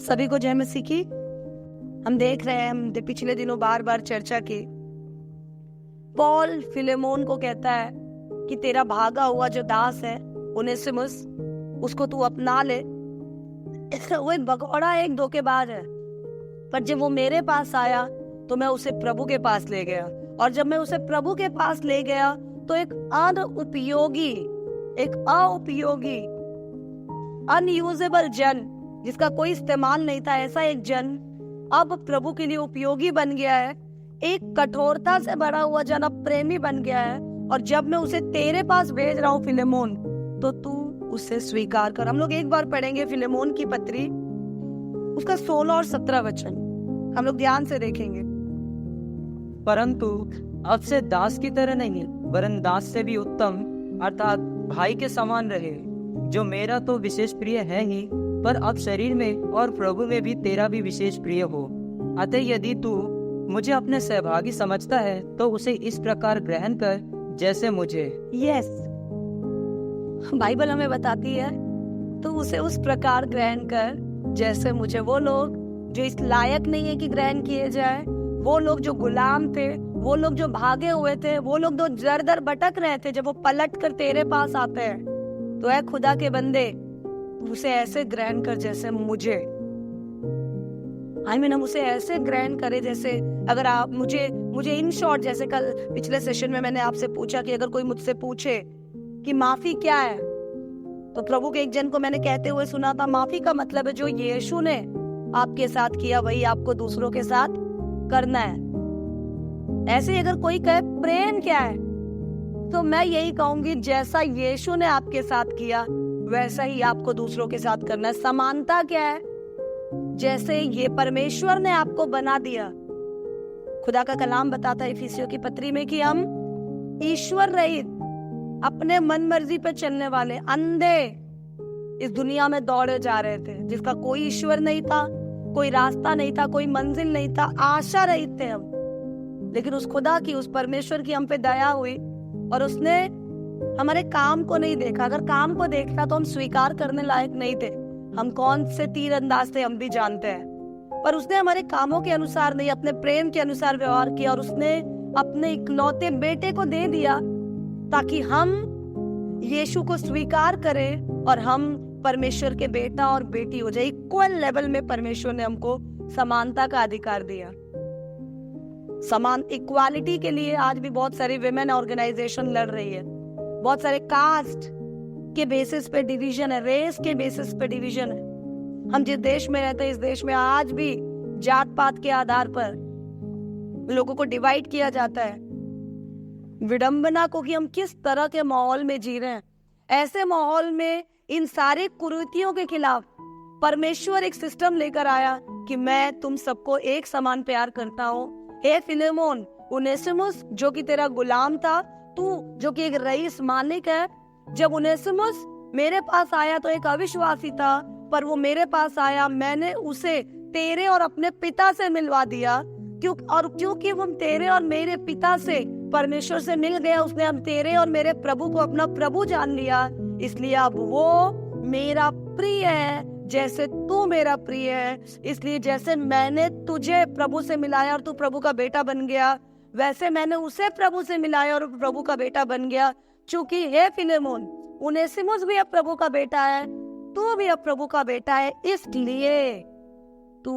सभी को जय मसीह की। हम देख रहे हैं, हम पिछले दिनों बार बार चर्चा की, पॉल फिलेमोन को कहता है कि तेरा भागा हुआ जो दास है उनेसिमुस, उसको तू अपना ले। वो एक भगौड़ा, एक धोखेबाज है, पर जब वो मेरे पास आया तो मैं उसे प्रभु के पास ले गया, और जब मैं उसे प्रभु के पास ले गया तो एक अउपयोगी अनयूजेबल जन, जिसका कोई इस्तेमाल नहीं था, ऐसा एक जन अब प्रभु के लिए उपयोगी बन गया है। एक कठोरता से भरा हुआ जन अब प्रेमी बन गया है। और जब मैं उसे तेरे पास भेज रहा हूँ फिलेमोन, तो तू उसे स्वीकार कर। हम लोग एक बार पढ़ेंगे फिलेमोन की पत्री, उसका 16 और 17 वचन हम लोग ध्यान से देखेंगे। परंतु अब से दास की तरह नहीं, वरन दास से भी उत्तम अर्थात भाई के समान रहे, जो मेरा तो विशेष प्रिय है ही, पर अब शरीर में और प्रभु में भी तेरा भी विशेष प्रिय हो। अतः यदि तू मुझे अपने सहभागी समझता है तो उसे इस प्रकार ग्रहण कर जैसे मुझे। यस, बाइबल हमें बताती है तो उसे उस प्रकार ग्रहण कर जैसे मुझे। वो लोग जो इस लायक नहीं है कि ग्रहण किए जाए, वो लोग जो गुलाम थे, वो लोग जो भागे हुए थे, वो लोग जो दर दर भटक रहे थे, जब वो पलट कर तेरे पास आते हैं तो है खुदा के बंदे, उसे ऐसे ग्रहण कर जैसे मुझे। हम उसे ऐसे ग्रहण करें जैसे, अगर आप मुझे इन शॉर्ट, जैसे कल पिछले सेशन में मैंने आपसे पूछा कि अगर कोई मुझसे पूछे कि माफी क्या है, तो प्रभु के एक जन को मैंने कहते हुए सुना था, माफी का मतलब है जो यीशु ने आपके साथ किया वही आपको दूसरों के साथ करना है। ऐसे ही अगर कोई कहे प्रेम क्या है, तो मैं यही कहूंगी जैसा यीशु ने आपके साथ किया वैसा ही आपको दूसरों के साथ करना है। समानता क्या है? जैसे ये परमेश्वर ने आपको बना दिया। खुदा का कलाम बताता है इफिसियों की पत्री में कि हम ईश्वर रहित, अपने मन मर्जी पे चलने वाले अंधे इस दुनिया में दौड़े जा रहे थे, जिसका कोई ईश्वर नहीं था, कोई रास्ता नहीं था, कोई मंजिल नहीं था, आशा रहित थे हम। लेकिन उस खुदा की, उस परमेश्वर की हम पे दया हुई और उसने हमारे काम को नहीं देखा। अगर काम को देखता तो हम स्वीकार करने लायक नहीं थे। हम कौन से तीर अंदाज थे हम भी जानते हैं, पर उसने हमारे कामों के अनुसार नहीं, अपने प्रेम के अनुसार व्यवहार किया, और उसने अपने इकलौते बेटे को दे दिया ताकि हम यीशु को स्वीकार करें और हम परमेश्वर के बेटा और बेटी हो जाए। इक्वल लेवल में परमेश्वर ने हमको समानता का अधिकार दिया। समान इक्वालिटी के लिए आज भी बहुत सारी विमेन ऑर्गेनाइजेशन लड़ रही है। बहुत सारे कास्ट के बेसिस पे डिवीजन है, रेस के बेसिस पे डिवीजन है। हम जिस देश में रहते हैं, इस देश में आज भी जात पात के आधार पर लोगों को डिवाइड किया जाता है। विडंबना को कि हम किस तरह के माहौल में जी रहे हैं। ऐसे माहौल में इन सारे कुरीतियों के खिलाफ परमेश्वर एक सिस्टम लेकर आया कि मैं तुम सबको एक समान प्यार करता हूँ। हे फिलेमोन, उनेसिमुस जो कि तेरा गुलाम था, तू जो कि एक रईस मालिक है, जब उनेसिमुस मेरे पास आया तो एक अविश्वासी था, पर वो मेरे पास आया, मैंने उसे तेरे और अपने पिता से मिलवा दिया। क्योंकि हम तेरे और मेरे पिता से, परमेश्वर से मिल गया, उसने हम तेरे और मेरे प्रभु को अपना प्रभु जान लिया, इसलिए अब वो मेरा प्रिय है जैसे तू मेरा प्रिय है। इसलिए जैसे मैंने तुझे प्रभु से मिलाया और तू प्रभु का बेटा बन गया, वैसे मैंने उसे प्रभु से मिलाया और प्रभु का बेटा बन गया। चूंकि हे फिलेमोन, उनेसिमुस भी अब प्रभु का बेटा है, तू भी अब प्रभु का बेटा है, इसलिए तू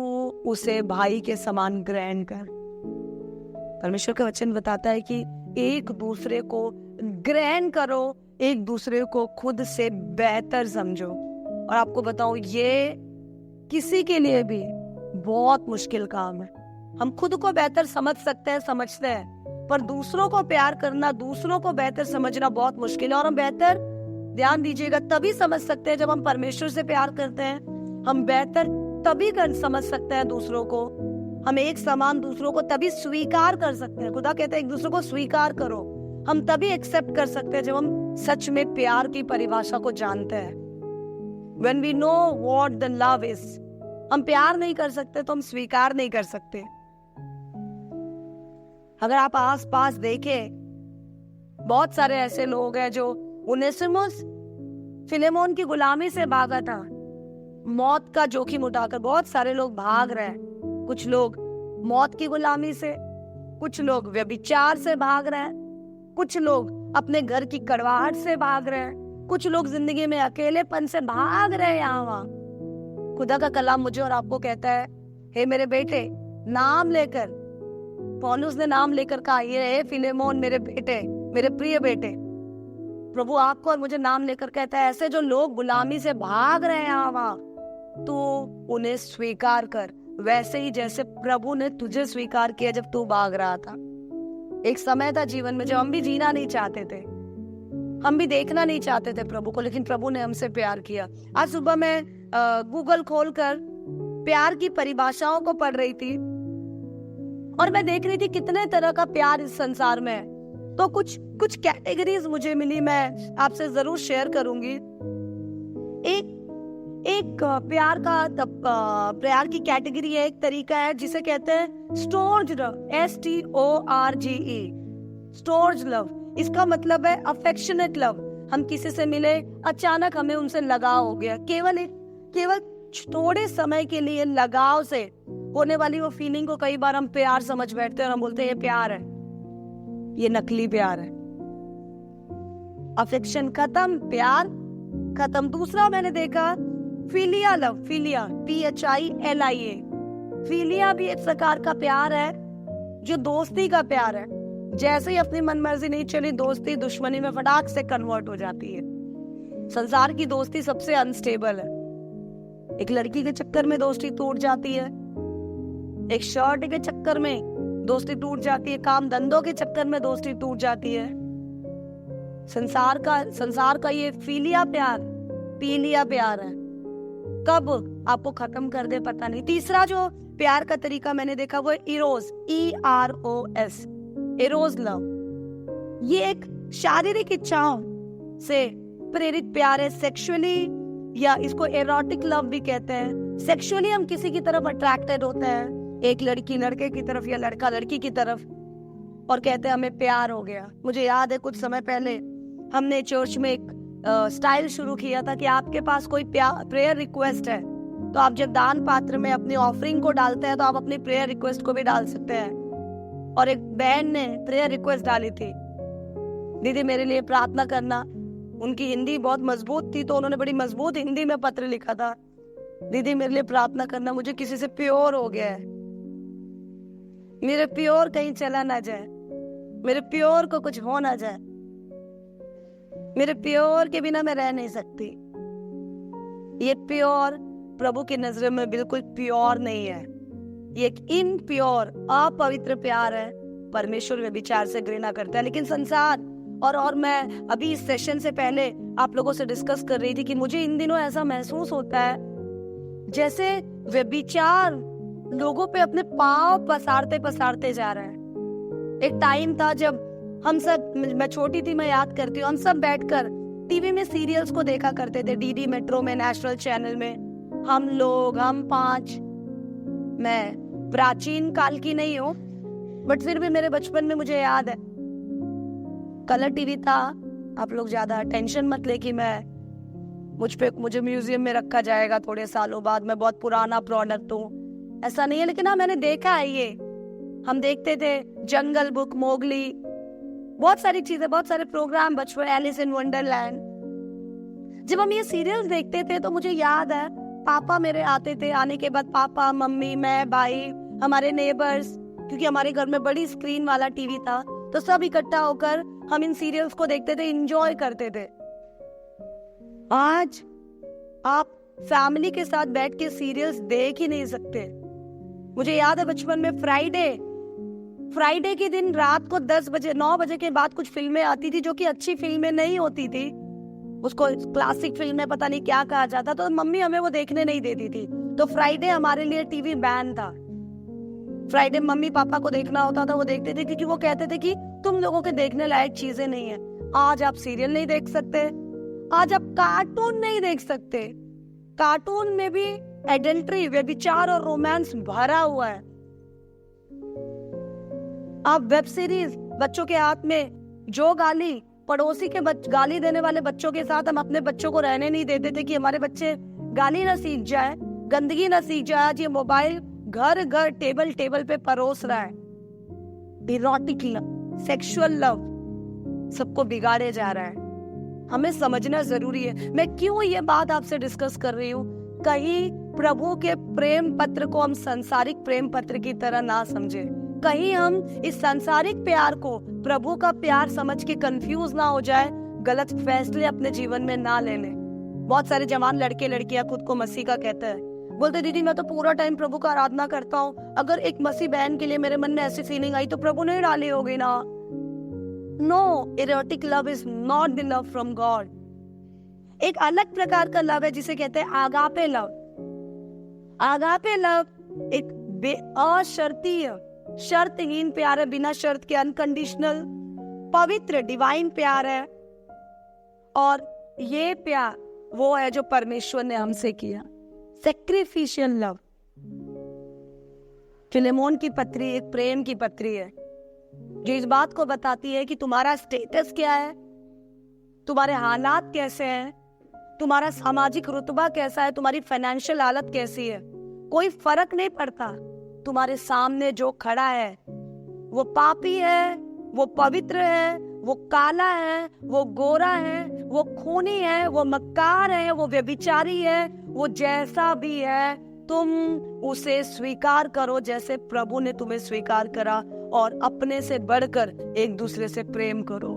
उसे भाई के समान ग्रहण कर। परमेश्वर का वचन बताता है कि एक दूसरे को ग्रहण करो, एक दूसरे को खुद से बेहतर समझो। और आपको बताऊं, ये किसी के लिए भी बहुत मुश्किल काम है। हम खुद को बेहतर समझ सकते हैं, समझते हैं, पर दूसरों को प्यार करना, दूसरों को बेहतर समझना बहुत मुश्किल है। और हम बेहतर, ध्यान दीजिएगा, तभी समझ सकते हैं जब हम परमेश्वर से प्यार करते हैं। हम बेहतर तभी समझ सकते हैं दूसरों को, हम एक समान दूसरों को तभी स्वीकार कर सकते हैं। खुदा कहते हैं एक दूसरे को स्वीकार करो। हम तभी एक्सेप्ट कर सकते हैं जब हम सच में प्यार की परिभाषा को जानते हैं। When we know what the love is, हम प्यार नहीं कर सकते तो हम स्वीकार नहीं कर सकते। अगर आप आस पास देखें, बहुत सारे ऐसे लोग हैं जो उनेसिमुस फिलेमोन की गुलामी से भागा था, मौत का जोखिम उठाकर बहुत सारे लोग भाग रहे हैं। कुछ लोग मौत की गुलामी से, कुछ लोग व्यभिचार से भाग रहे हैं, कुछ लोग अपने घर की कड़वाहट से भाग रहे हैं, कुछ लोग जिंदगी में अकेलेपन से भाग रहे हैं यहाँ वहां। खुदा का कलाम मुझे और आपको कहता है, हे मेरे बेटे, नाम लेकर, पौलुस ने नाम लेकर कहा, ये हे फिलेमोन मेरे बेटे, मेरे प्रिय बेटे। प्रभु आपको और मुझे नाम लेकर कहता है, ऐसे जो लोग गुलामी से भाग रहे हैं यहाँ वहां, तू उन्हें स्वीकार कर, वैसे ही जैसे प्रभु ने तुझे स्वीकार किया जब तू भाग रहा था। एक समय था जीवन में जब हम भी जीना नहीं चाहते थे, हम भी देखना नहीं चाहते थे प्रभु को, लेकिन प्रभु ने हमसे प्यार किया। आज सुबह मैं गूगल खोलकर प्यार की परिभाषाओं को पढ़ रही थी और मैं देख रही थी कितने तरह का प्यार इस संसार में है। तो कुछ कैटेगरीज मुझे मिली, मैं आपसे जरूर शेयर करूंगी। एक प्यार की कैटेगरी है, एक तरीका है जिसे कहते हैं storge love, STORGE, storge love. इसका मतलब है अफेक्शनेट लव। हम किसी से मिले, अचानक हमें उनसे लगाव हो गया, केवल थोड़े समय के लिए लगाव से होने वाली वो फीलिंग को कई बार हम प्यार समझ बैठते हैं और हम बोलते हैं ये प्यार है। ये नकली प्यार है। अफेक्शन खत्म, प्यार खत्म। दूसरा मैंने देखा philia love, philia PHILIA। Philia भी एक प्रकार का प्यार है जो दोस्ती का प्यार है। जैसे ही अपनी मनमर्जी नहीं चली, दोस्ती दुश्मनी में फटाक से कन्वर्ट हो जाती है। संसार की दोस्ती सबसे अनस्टेबल है। एक लड़की के चक्कर में दोस्ती टूट जाती है, एक शर्ट के चक्कर में दोस्ती टूट जाती है, काम धंधों के चक्कर में दोस्ती टूट जाती है। संसार का ये फिलिया प्यार, पीलिया प्यार है, कब आपको खत्म कर दे पता नहीं। तीसरा जो प्यार का तरीका मैंने देखा वो इरोस, EROS, इरोस लव। ये एक शारीरिक इच्छाओं से प्रेरित प्यार है, सेक्सुअली, या इसको एरोटिक लव भी कहते हैं। सेक्सुअली हम किसी की तरफ अट्रैक्टेड होते हैं, एक लड़की लड़के की तरफ या लड़का लड़की की तरफ, और कहते हैं हमें प्यार हो गया। मुझे याद है कुछ समय पहले हमने चर्च में एक स्टाइल शुरू किया था कि आपके पास कोई प्रेयर रिक्वेस्ट है तो आप जब दान पात्र में अपनी ऑफरिंग को डालते हैं तो आप अपनी प्रेयर रिक्वेस्ट को भी डाल सकते हैं। और एक बहन ने प्रेयर रिक्वेस्ट डाली थी, दीदी मेरे लिए प्रार्थना करना। उनकी हिंदी बहुत मजबूत थी तो उन्होंने बड़ी मजबूत हिंदी में पत्र लिखा था, दीदी मेरे लिए प्रार्थना करना, मुझे किसी से प्योर हो गया है, मेरे प्योर कहीं चला ना जाए, मेरे प्योर को कुछ हो ना जाए, मेरे प्योर के बिना मैं रह नहीं सकती। ये प्योर प्रभु की नजर में बिल्कुल प्योर नहीं है, ये एक इनप्योर अपवित्र प्यार है। परमेश्वर व्यभिचार से घृणा करता है। लेकिन संसार और मैं अभी इस सेशन से पहले आप लोगों से डिस्कस कर रही थी कि मुझे इन दिनों ऐसा महसूस होता है जैसे व्यभिचार लोगों पे अपने पांव पसारते जा रहे हैं। एक टाइम था जब हम सब, मैं छोटी थी, मैं याद करती हूँ, हम सब बैठकर टीवी में सीरियल्स को देखा करते थे, DD मेट्रो में, नेशनल चैनल में। हम 5, मैं प्राचीन काल की नहीं हूँ बट फिर भी मेरे बचपन में मुझे याद है कलर टीवी था। आप लोग ज्यादा टेंशन मत ले कि मुझे म्यूजियम में रखा जाएगा थोड़े सालों बाद, मैं बहुत पुराना प्रोडक्ट हूँ, ऐसा नहीं है। लेकिन हाँ, मैंने देखा है ये, हम देखते थे जंगल बुक, मोगली, बहुत सारी चीजें, बहुत सारे प्रोग्राम बचपन, एलिस इन वंडरलैंड। जब हम ये सीरियल्स देखते थे तो मुझे याद है पापा मेरे आते थे, आने के बाद पापा, मम्मी, मैं, भाई, हमारे नेबर्स, क्योंकि हमारे घर में बड़ी स्क्रीन वाला टीवी था तो सब इकट्ठा होकर हम इन सीरियल्स को देखते थे, एंजॉय करते थे। आज आप फैमिली के साथ बैठ के सीरियल्स देख ही नहीं सकते। मुझे याद है बचपन में फ्राइडे के दिन रात को 10 बजे 9 बजे के बाद कुछ फिल्में आती थी जो कि अच्छी फिल्में नहीं होती थी, उसको क्लासिक फिल्में पता नहीं क्या कहा जाता, तो मम्मी हमें वो देखने नहीं देती थी। तो फ्राइडे हमारे लिए टीवी बैन था। फ्राइडे मम्मी पापा को देखना होता था, वो देखते थे क्योंकि वो कहते थे कि तुम लोगों के देखने लायक चीजें नहीं है। आज आप सीरियल नहीं देख सकते, आज आप कार्टून नहीं देख सकते, कार्टून में भी एडल्ट्री, व्यभिचार और रोमांस भरा हुआ है। आप वेब सीरीज, बच्चों के हाथ में जो गाली, पड़ोसी के गाली देने वाले बच्चों के साथ हम अपने बच्चों को रहने नहीं देते थे कि हमारे बच्चे गाली ना सीख जाए, गंदगी ना सीख जाए। आज ये मोबाइल घर घर टेबल टेबल पे परोस रहा है। इरोटिक लव, सेक्सुअल लव सबको बिगाड़े जा रहा है। हमें समझना जरूरी है। मैं क्यों ये बात आपसे डिस्कस कर रही हूँ? कहीं प्रभु के प्रेम पत्र को हम सांसारिक प्रेम पत्र की तरह ना समझे, कहीं हम इस सांसारिक प्यार को प्रभु का प्यार समझ के कंफ्यूज ना हो जाए, गलत फैसले अपने जीवन में ना ले लें। बहुत सारे जवान लड़के लड़कियां खुद को मसीह का कहते हैं, बोलते दीदी मैं तो पूरा टाइम प्रभु का आराधना करता हूँ, अगर एक मसीह बहन के लिए मेरे मन में ऐसी फीलिंग आई तो प्रभु ने डाली होगी ना। No, erotic love is not the love from God. एक अलग प्रकार का लव है जिसे कहते हैं आगापे लव। आगापे लव एक अशर्तीय, शर्तहीन प्यार है, बिना शर्त के, अनकंडीशनल, पवित्र, डिवाइन प्यार है। और ये प्यार वो है जो परमेश्वर ने हमसे किया, सैक्रिफिशियल लव। फिलेमोन की पत्री एक प्रेम की पत्री है जो इस बात को बताती है कि तुम्हारा स्टेटस क्या है, तुम्हारे हालात कैसे हैं, तुम्हारा सामाजिक रुतबा कैसा है, तुम्हारी फाइनेंशियल हालत कैसी है, कोई फर्क नहीं पड़ता। तुम्हारे सामने जो खड़ा है वो पापी है, वो पवित्र है, वो काला है, वो गोरा है, वो खूनी है, वो मक्कार है, वो व्यभिचारी है, वो जैसा भी है, तुम उसे स्वीकार करो जैसे प्रभु ने तुम्हें स्वीकार करा, और अपने से बढ़कर एक दूसरे से प्रेम करो।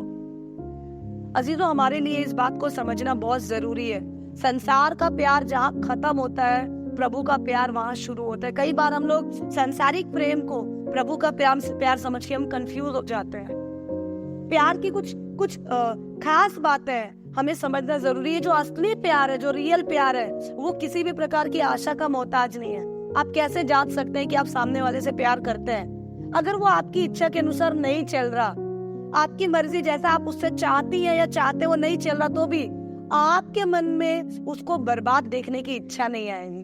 अजीजों, हमारे लिए इस बात को समझना बहुत जरूरी है। संसार का प्यार जहाँ खत्म होता है, प्रभु का प्यार वहां शुरू होता है। कई बार हम लोग सांसारिक प्रेम को प्रभु का प्यार समझ के हम कंफ्यूज हो जाते हैं। प्यार की कुछ खास बातें हमें समझना जरूरी है। जो असली प्यार है, जो रियल प्यार है, वो किसी भी प्रकार की आशा का मोहताज नहीं है। आप कैसे जांच सकते हैं कि आप सामने वाले से प्यार करते हैं? अगर वो आपकी इच्छा के अनुसार नहीं चल रहा, आपकी मर्जी जैसा आप उससे चाहती है या चाहते वो नहीं चल रहा, तो भी आपके मन में उसको बर्बाद देखने की इच्छा नहीं आएगी।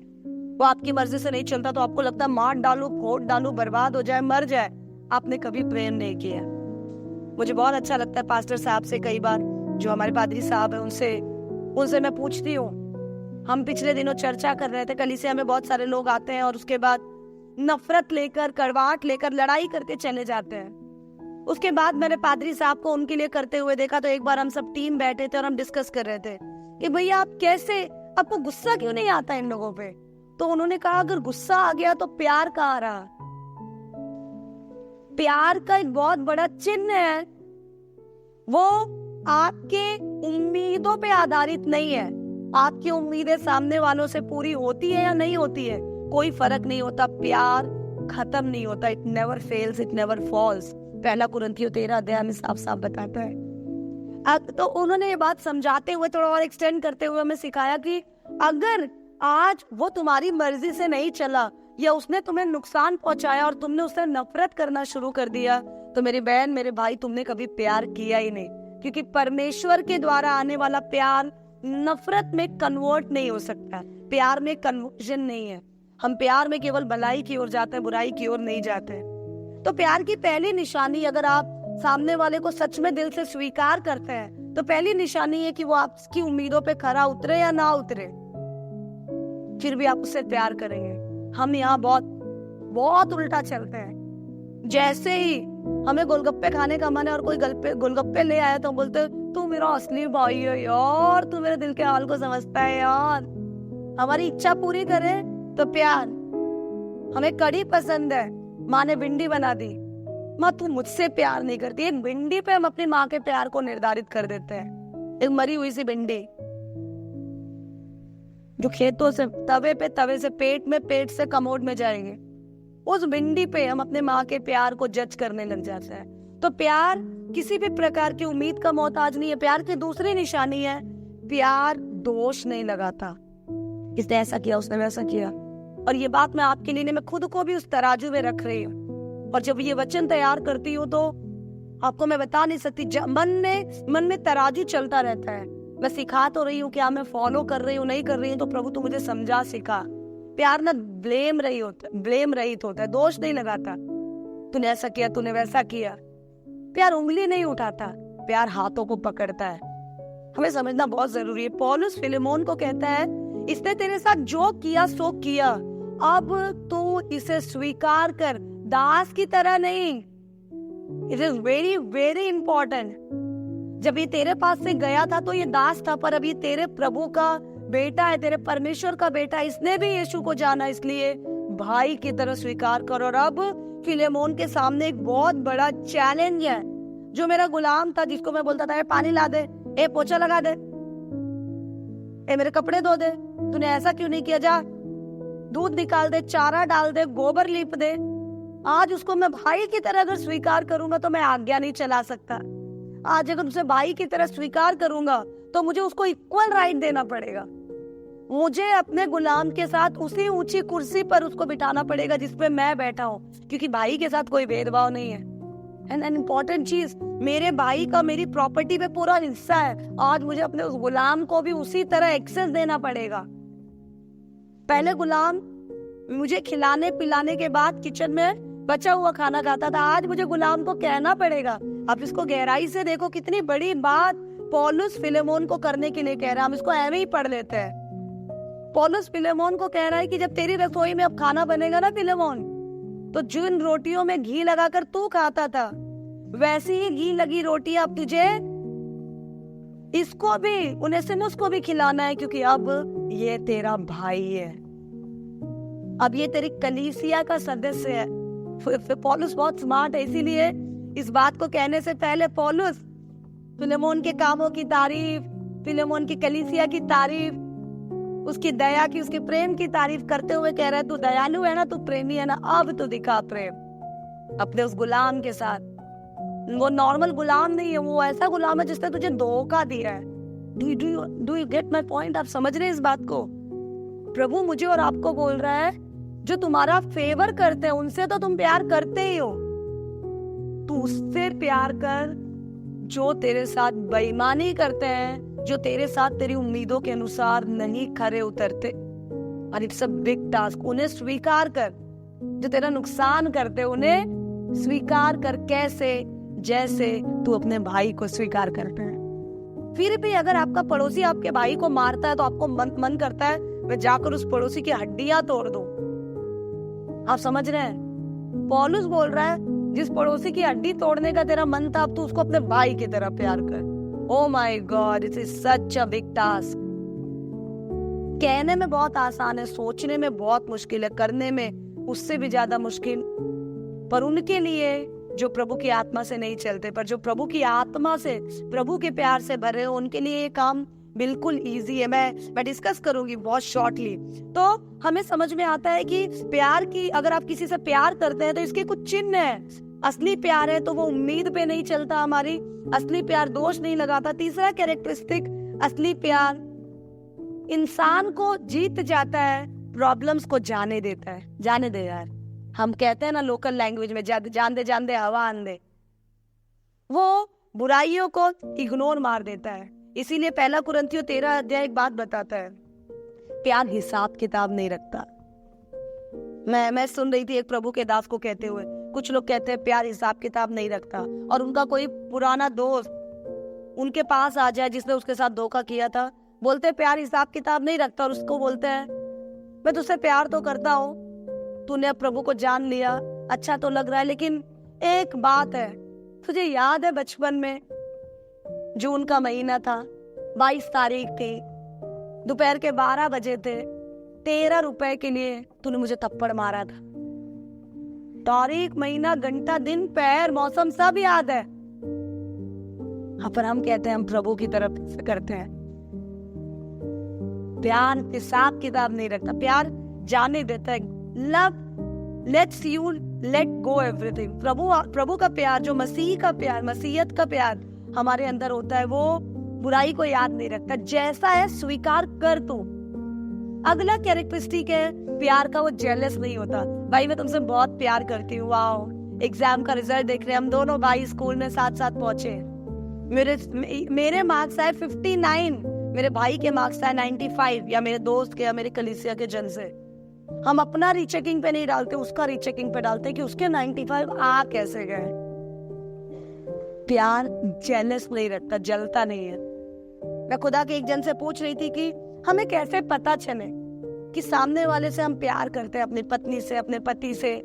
वो आपकी मर्जी से नहीं चलता तो आपको लगता है मार डालू, फोड़ डालू, बर्बाद हो जाए, मर जाए। आपने कभी प्रेम नहीं किया। मुझे बहुत अच्छा लगता है पास्टर साहब से, कई बार जो हमारे पादरी साहब है उनसे मैं पूछती हूँ। हम पिछले दिनों चर्चा कर रहे थे, कलीसिया में बहुत सारे लोग आते हैं और उसके बाद नफरत लेकर, कड़वाहट लेकर लड़ाई करते चले जाते हैं। उसके बाद मैंने पादरी साहब को उनके लिए करते हुए देखा। तो एक बार हम सब टीम बैठे थे और हम डिस्कस कर रहे थे कि भैया आप कैसे, आपको गुस्सा क्यों नहीं आता इन लोगों पे? तो उन्होंने कहा अगर गुस्सा आ गया तो प्यार कहाँ रहा? प्यार का एक बहुत बड़ा चिन्ह है, वो आपके उम्मीदों पे आधारित नहीं है। आपकी उम्मीदें सामने वालों से पूरी होती है या नहीं होती है, कोई फर्क नहीं होता। प्यार खत्म नहीं होता। It never fails, it never falls. 1 कुरिन्थियों 13 अध्याय में साफ साफ बताता है। तो उन्होंने ये बात समझाते हुए, थोड़ा और एक्सटेंड करते हुए हमें सिखाया कि अगर आज वो तुम्हारी मर्जी से नहीं चला या उसने तुम्हें नुकसान पहुंचाया और तुमने उससे नफरत करना शुरू कर दिया, तो मेरी बहन, मेरे भाई, तुमने कभी प्यार किया ही नहीं। क्योंकि परमेश्वर के द्वारा आने वाला प्यार नफरत में कन्वर्ट नहीं हो सकता। प्यार में कन्वर्जन नहीं है। हम प्यार में केवल भलाई की ओर जाते हैं, बुराई की ओर नहीं जाते। तो प्यार की पहली निशानी, अगर आप सामने वाले को सच में दिल से स्वीकार करते हैं, तो पहली निशानी है कि वो आपकी उम्मीदों पे खरा उतरे या ना उतरे, फिर भी आप उससे प्यार करेंगे। हम यहाँ बहुत उल्टा चलते हैं। जैसे ही हमें गोलगप्पे खाने का मन है और कोई गोलगप्पे ले आया तो बोलते तू मेरा असली भाई है यार, तू मेरे दिल के हाल को समझता है यार। हमारी इच्छा पूरी करे तो प्यार। हमें कढ़ी पसंद है, माँ ने भिंडी बना दी, माँ तू मुझसे प्यार नहीं करती। एक भिंडी पे हम अपनी माँ के प्यार को निर्धारित कर देते हैं। एक मरी हुई सी भिंडी जो खेतों से तवे से पेट से कमोड में जाएंगे, उस भिंडी पे हम अपने माँ के प्यार को जज करने लग जाते हैं। तो प्यार किसी भी प्रकार की उम्मीद का मोहताज नहीं है। प्यार की दूसरी निशानी है, प्यार दोष नहीं लगाता। इसने ऐसा किया, उसने वैसा किया। और ये बात मैं आपके लिए नहीं, मैं खुद को भी उस तराजू में रख रही हूँ। और जब ये वचन तैयार करती हूँ तो आपको मैं बता नहीं सकती, मन में तराजू चलता रहता है। मैं सिखा तो रही हूँ, क्या मैं फॉलो कर रही हूँ, नहीं कर रही हूँ, तो प्रभु तू मुझे समझा, सिखा। प्यार ना ब्लेम रहित होता है, दोष नहीं लगाता। तूने ऐसा किया, तूने वैसा किया। प्यार उंगली नहीं उठाता, प्यार हाथों को पकड़ता है। हमें समझना बहुत जरूरी है। पौलुस फिलेमोन को कहता है इसने तेरे साथ जो किया सो किया, अब तू इसे स्वीकार कर, दास की तरह नहीं। It is very very important. जब ये तेरे पास से गया था तो ये दास था, पर अभी तेरे प्रभु का बेटा है, तेरे परमेश्वर का बेटा है। इसने भी यीशु को जाना, इसलिए भाई की तरह स्वीकार करो। और अब फिलेमोन के सामने एक बहुत बड़ा चैलेंज है। जो मेरा गुलाम था, जिसको मैं बोलता था ए पानी ला दे, ए पोछा लगा दे, ए मेरे कपड़े धो दे, तूने ऐसा क्यों नहीं किया, जा दूध निकाल दे, चारा डाल दे, गोबर लीप दे। आज उसको मैं भाई की तरह अगर स्वीकार करूंगा तो मैं आज्ञा नहीं चला सकता। आज अगर उसे भाई की तरह स्वीकार करूंगा तो मुझे उसको इक्वल राइट देना पड़ेगा। मुझे अपने गुलाम के साथ उसी ऊंची कुर्सी पर उसको बिठाना पड़ेगा जिस पे मैं बैठा हूँ, क्योंकि भाई के साथ कोई भेदभाव नहीं है। एंड एन इम्पोर्टेंट चीज, मेरे भाई का मेरी प्रॉपर्टी पे पूरा हिस्सा है। आज मुझे अपने उस गुलाम को भी उसी तरह एक्सेस देना पड़ेगा। पहले गुलाम मुझे खिलाने पिलाने के बाद किचन में बचा हुआ खाना खाता था, आज मुझे गुलाम को कहना पड़ेगा। आप इसको गहराई से देखो, कितनी बड़ी बात पौलुस फिलेमोन को करने के लिए कह रहा है। हम इसको ऐਵੇਂ ही पढ़ लेते हैं। पौलुस फिलेमोन को कह रहा है कि जब तेरी रसोई में अब खाना बनेगा ना फिलेमोन, तो जिन रोटियों में घी लगाकर तू खाता था, वैसी ही घी लगी रोटी अब तुझे इसको भी, उनेसिमुस को भी खिलाना है, क्योंकि अब ये तेरा भाई है, अब ये तेरी कलीसिया का सदस्य है। पौलुस बहुत स्मार्ट है, इसीलिए इस बात को कहने से पहले पौलुस फिलेमोन के कामों की तारीफ, फिलेमोन की कलीसिया की तारीफ, उसकी दया की, उसके प्रेम की तारीफ करते हुए कह रहा है, तू दयालु है ना, तू प्रेमी है ना, अब तू दिखा प्रेम अपने उस गुलाम के साथ। वो नॉर्मल गुलाम नहीं है, वो ऐसा गुलाम है जिसने तुझे धोखा दिया है। Do you get my point? आप समझ रहे हैं इस बात को? प्रभु मुझे और आपको बोल रहा है, जो तुम्हारा फेवर करते हैं उनसे तो तुम प्यार करते ही हो, तू उससे प्यार कर जो तेरे साथ बेईमानी करते हैं, जो तेरे साथ तेरी उम्मीदों के अनुसार नहीं खरे उतरते। और इट्स अ बिग टास्क। उन्हें स्वीकार कर, जो तेरा नुकसान करते उन्हें स्वीकार कर। कैसे? जैसे तू अपने भाई को स्वीकार करते हैं। फिर भी अगर आपका पड़ोसी आपके भाई को मारता है तो आपको मन करता है मैं जाकर उस पड़ोसी की हड्डियां तोड़ दूं। आप समझ रहे हैं? पौलुस बोल रहा है, जिस पड़ोसी की हड्डी तोड़ने का तेरा मन था, अब तू उसको अपने भाई की तरह प्यार कर। Oh my God, it is such a big task. कहने में बहुत आसान है, सोचने में बहुत मुश्किल है, करने में उससे भी ज्यादा मुश्किल। पर उनके लिए जो प्रभु की आत्मा से नहीं चलते, पर जो प्रभु की आत्मा से, प्रभु के प्यार से भरे हो, उनके लिए ये काम बिल्कुल इजी है। मैं डिस्कस करूंगी बहुत शॉर्टली। तो हमें समझ में आता है कि प्यार की, अगर आप किसी से प्यार करते हैं तो इसके कुछ चिन्ह हैं। असली प्यार है तो वो उम्मीद पे नहीं चलता, हमारी असली प्यार दोष नहीं लगाता। तीसरा कैरेक्टरिस्टिक, असली प्यार इंसान को जीत जाता है, प्रॉब्लम्स को जाने देता है। जाने दे यार, हम कहते हैं ना लोकल लैंग्वेज में, जान दे हवा आन दे। वो बुराइयों को इग्नोर मार देता है। इसीलिए पहला कुरिन्थियों 13 अध्याय एक बात बताता है, प्यार हिसाब किताब नहीं रखता। मैं सुन रही थी एक प्रभु के दास को कहते हुए, कुछ लोग कहते हैं प्यार हिसाब किताब नहीं रखता, और उनका कोई पुराना दोस्त उनके पास आ जाए जिसने उसके साथ धोखा किया था, बोलते प्यार हिसाब किताब नहीं रखता, और उसको बोलते हैं मैं तुझसे प्यार तो करता हूँ, तूने अब प्रभु को जान लिया, अच्छा तो लग रहा है, लेकिन एक बात है, तुझे याद है बचपन में जून का महीना था, 22 तारीख थी, दोपहर के 12 बजे थे, 13 रुपए के लिए तूने मुझे थप्पड़ मारा था। तारीख, महीना, घंटा, दिन, पैर, मौसम सब याद है। हाँ, पर हम कहते हैं हम प्रभु की तरफ से करते हैं। प्यार हिसाब किताब नहीं रखता, प्यार जाने देता है। Love lets you let go everything. प्रभु का प्यार, जो मसीह का प्यार, मसीहत का प्यार हमारे अंदर होता है, वो बुराई को याद नहीं रखता। जैसा है स्वीकार कर तू। अगला कैरेक्टरिस्टिक है प्यार का, वो जेलस नहीं होता। भाई मैं तुमसे बहुत प्यार करती हूँ, वाओ, एग्जाम का रिजल्ट देख रहे हैं हम दोनों भाई, स्कूल में साथ साथ पहुंचे, मेरे मार्क्स आए 59, मेरे भाई के मार्क्स आए 95, या मेरे दोस्त के या मेरे कलीसिया के जन से। हम अपना रीचेकिंग पे नहीं डालते, उसका रीचेकिंग पे डालते कि उसके 95 आ कैसे गए। प्यार जेलस नहीं रखता, जलता नहीं है। मैं खुदा के एक जन से पूछ रही थी कि हमें कैसे पता चले कि सामने वाले से हम प्यार करते हैं, अपनी पत्नी से, अपने पति से,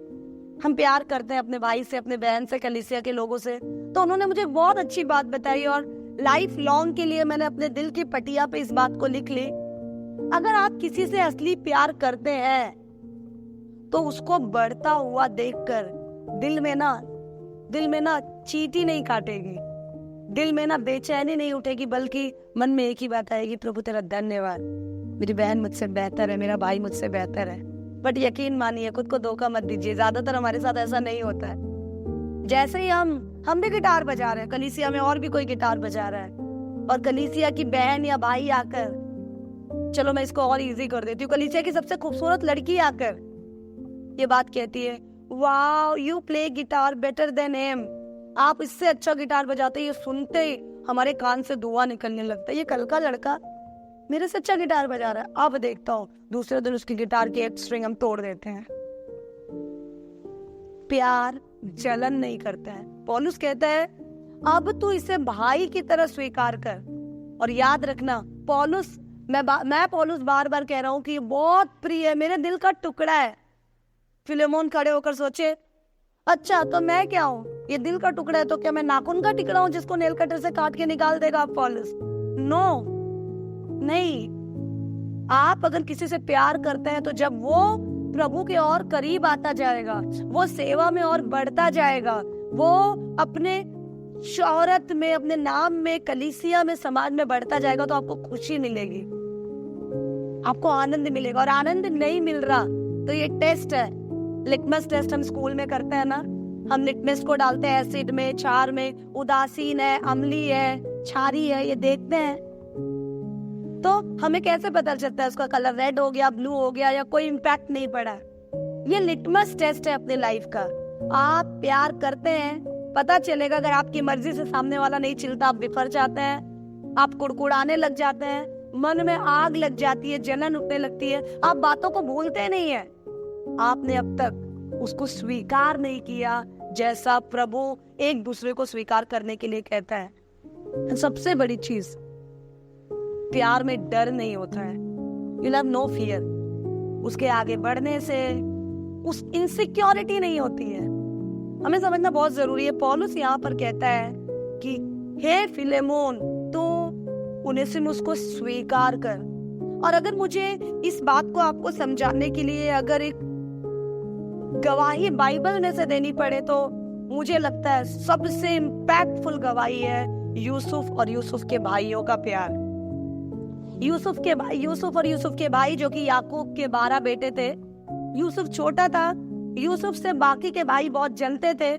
हम प्यार करते हैं अपने भाई से, अपने बहन से, कलीसिया के लोगों से। तो उन्होंने मुझे बहुत अच्छी बात बताई और लाइफ लॉन्ग के लिए मैंने अपने दिल की पटिया पे इस बात को लिख ली। अगर आप किसी से असली प्यार करते हैं तो उसको बढ़ता हुआ देखकर दिल में ना चींटी नहीं काटेगी, दिल में ना बेचैनी नहीं उठेगी, बल्कि मन में एक ही बात आएगी, प्रभु तेरा धन्यवाद, मेरी बहन मुझसे बेहतर है, मेरा भाई मुझसे बेहतर है। बट यकीन मानिए, खुद को धोखा मत दीजिए, ज्यादातर हमारे साथ ऐसा नहीं होता है। जैसे ही हम भी गिटार बजा रहे हैं, कलीसिया में और भी कोई गिटार बजा रहा है, और कलीसिया की बहन या भाई आकर, चलो मैं इसको और इजी कर देती हूँ, कलीसिया की सबसे खूबसूरत लड़की आकर ये बात कहती है, wow you play guitar better than him, आप इससे अच्छा गिटार बजाते हैं। ये सुनते ही हमारे कान से धुआं निकलने लगता है, ये कल का लड़का मेरे से अच्छा गिटार बजा रहा है। अब देखता हूँ दूसरे दिन उसकी गिटार की एक स्ट्रिंग हम तोड़ देते हैं। प्यार जलन नहीं करता है। पौलुस कहता है अब तू इसे भाई की तरह स्वीकार कर। और याद रखना पौलुस, मैं पौलुस बार बार कह रहा हूँ कि ये बहुत प्रिय है, मेरे दिल का टुकड़ा है। फिलेमोन खड़े होकर सोचे, अच्छा तो मैं क्या हूँ, ये दिल का टुकड़ा है तो क्या मैं नाखून का टिकड़ा हूँ जिसको नेल कटर से काट के निकाल देगा आप पौलुस? नो, नहीं। आप अगर किसी से प्यार करते हैं तो जब वो प्रभु के और करीब आता जाएगा, वो सेवा में और बढ़ता जाएगा, वो अपने शोहरत में, अपने नाम में, कलीसिया में, समाज में बढ़ता जाएगा, तो आपको खुशी मिलेगी, आपको आनंद मिलेगा। और आनंद नहीं मिल रहा तो ये टेस्ट है, लिटमस टेस्ट हम स्कूल में करते हैं ना, हम लिटमस को डालते हैं एसिड में, क्षार में, उदासीन है, अम्लीय है, क्षारी है, ये देखते हैं। तो हमें कैसे पता चलता है उसका कलर रेड हो गया, ब्लू हो गया, या कोई इम्पैक्ट नहीं पड़ा? ये लिटमस टेस्ट है अपने लाइफ का। आप प्यार करते हैं, पता चलेगा। अगर आपकी मर्जी से सामने वाला नहीं चिल्ता, आप बिफर जाते हैं, आप कुड़कुड़ाने लग जाते हैं, मन में आग लग जाती है, जलन उठने लगती है, आप बातों को भूलते नहीं है। आपने अब तक उसको स्वीकार नहीं किया जैसा प्रभु एक दूसरे को स्वीकार करने के लिए कहता है। सबसे बड़ी चीज, प्यार में डर नहीं होता है। You'll have no fear। उसके आगे बढ़ने से उस इनसिक्योरिटी नहीं होती है। हमें समझना बहुत जरूरी है। पौलुस यहाँ पर कहता है कि हे फिलेमोन, तो उनेसिमुस को स्वीकार कर। और अगर मुझे इस बात को आपको समझाने के लिए अगर एक गवाही बाइबल में से देनी पड़े, तो मुझे लगता है सबसे इम्पैक्टफुल गवाही है यूसुफ और यूसुफ के भाइयों का प्यार। यूसुफ और यूसुफ के भाई जो कि याकूब के 12 बेटे थे। यूसुफ छोटा था, यूसुफ से बाकी के भाई बहुत जलते थे।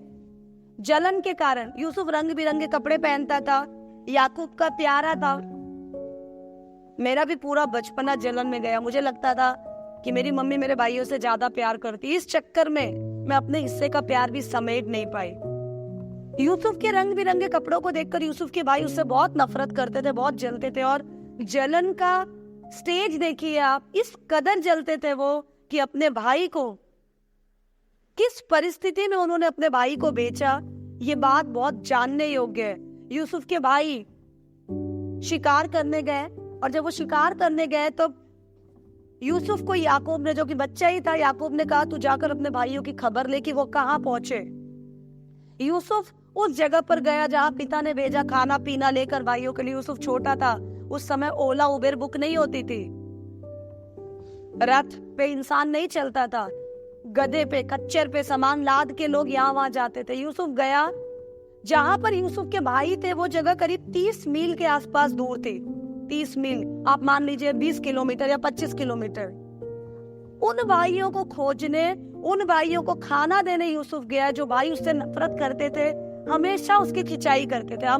जलन के कारण यूसुफ रंग बिरंगे कपड़े पहनता था, याकूब का प्यारा था। मेरा भी पूरा बचपना जलन में गया। मुझे लगता था कि मेरी मम्मी मेरे भाइयों से ज्यादा प्यार करती। इस चक्कर में मैं अपने हिस्से का प्यार भी समेट नहीं पाई। यूसुफ के रंग बिरंगे कपड़ों को देखकर यूसुफ के भाई उससे बहुत नफरत करते थे, बहुत जलते थे। और जलन का स्टेज देखिए आप, इस कदर जलते थे वो कि अपने भाई को, किस परिस्थिति में उन्होंने अपने भाई को बेचा, ये बात बहुत जानने योग्य है। यूसुफ के भाई शिकार करने गए, और जब वो शिकार करने गए तो यूसुफ को याकूब ने, जो कि बच्चा ही था, याकूब ने कहा तू जाकर अपने भाइयों की खबर ले कि वो कहाँ पहुंचे। यूसुफ उस जगह पर गया जहाँ पिता ने भेजा खाना पीना लेकर भाइयों के लिए। यूसुफ छोटा था, उस समय ओला उबेर बुक नहीं होती थी, रथ पे इंसान नहीं चलता था, गधे पे, खच्चर पे सामान लाद के लोग यहाँ वहां जाते थे। यूसुफ गया, जहां पर यूसुफ के भाई थे वो जगह करीब 30 मील के आसपास दूर थी। 30 मील, आप मान लीजिए 20 किलोमीटर या 25 किलोमीटर। उन भाइयों को खोजने, उन भाइयों को खाना देने यूसुफ गया, जो भाई उससे नफरत करते थे, हमेशा उसकी खिंचाई करते थे।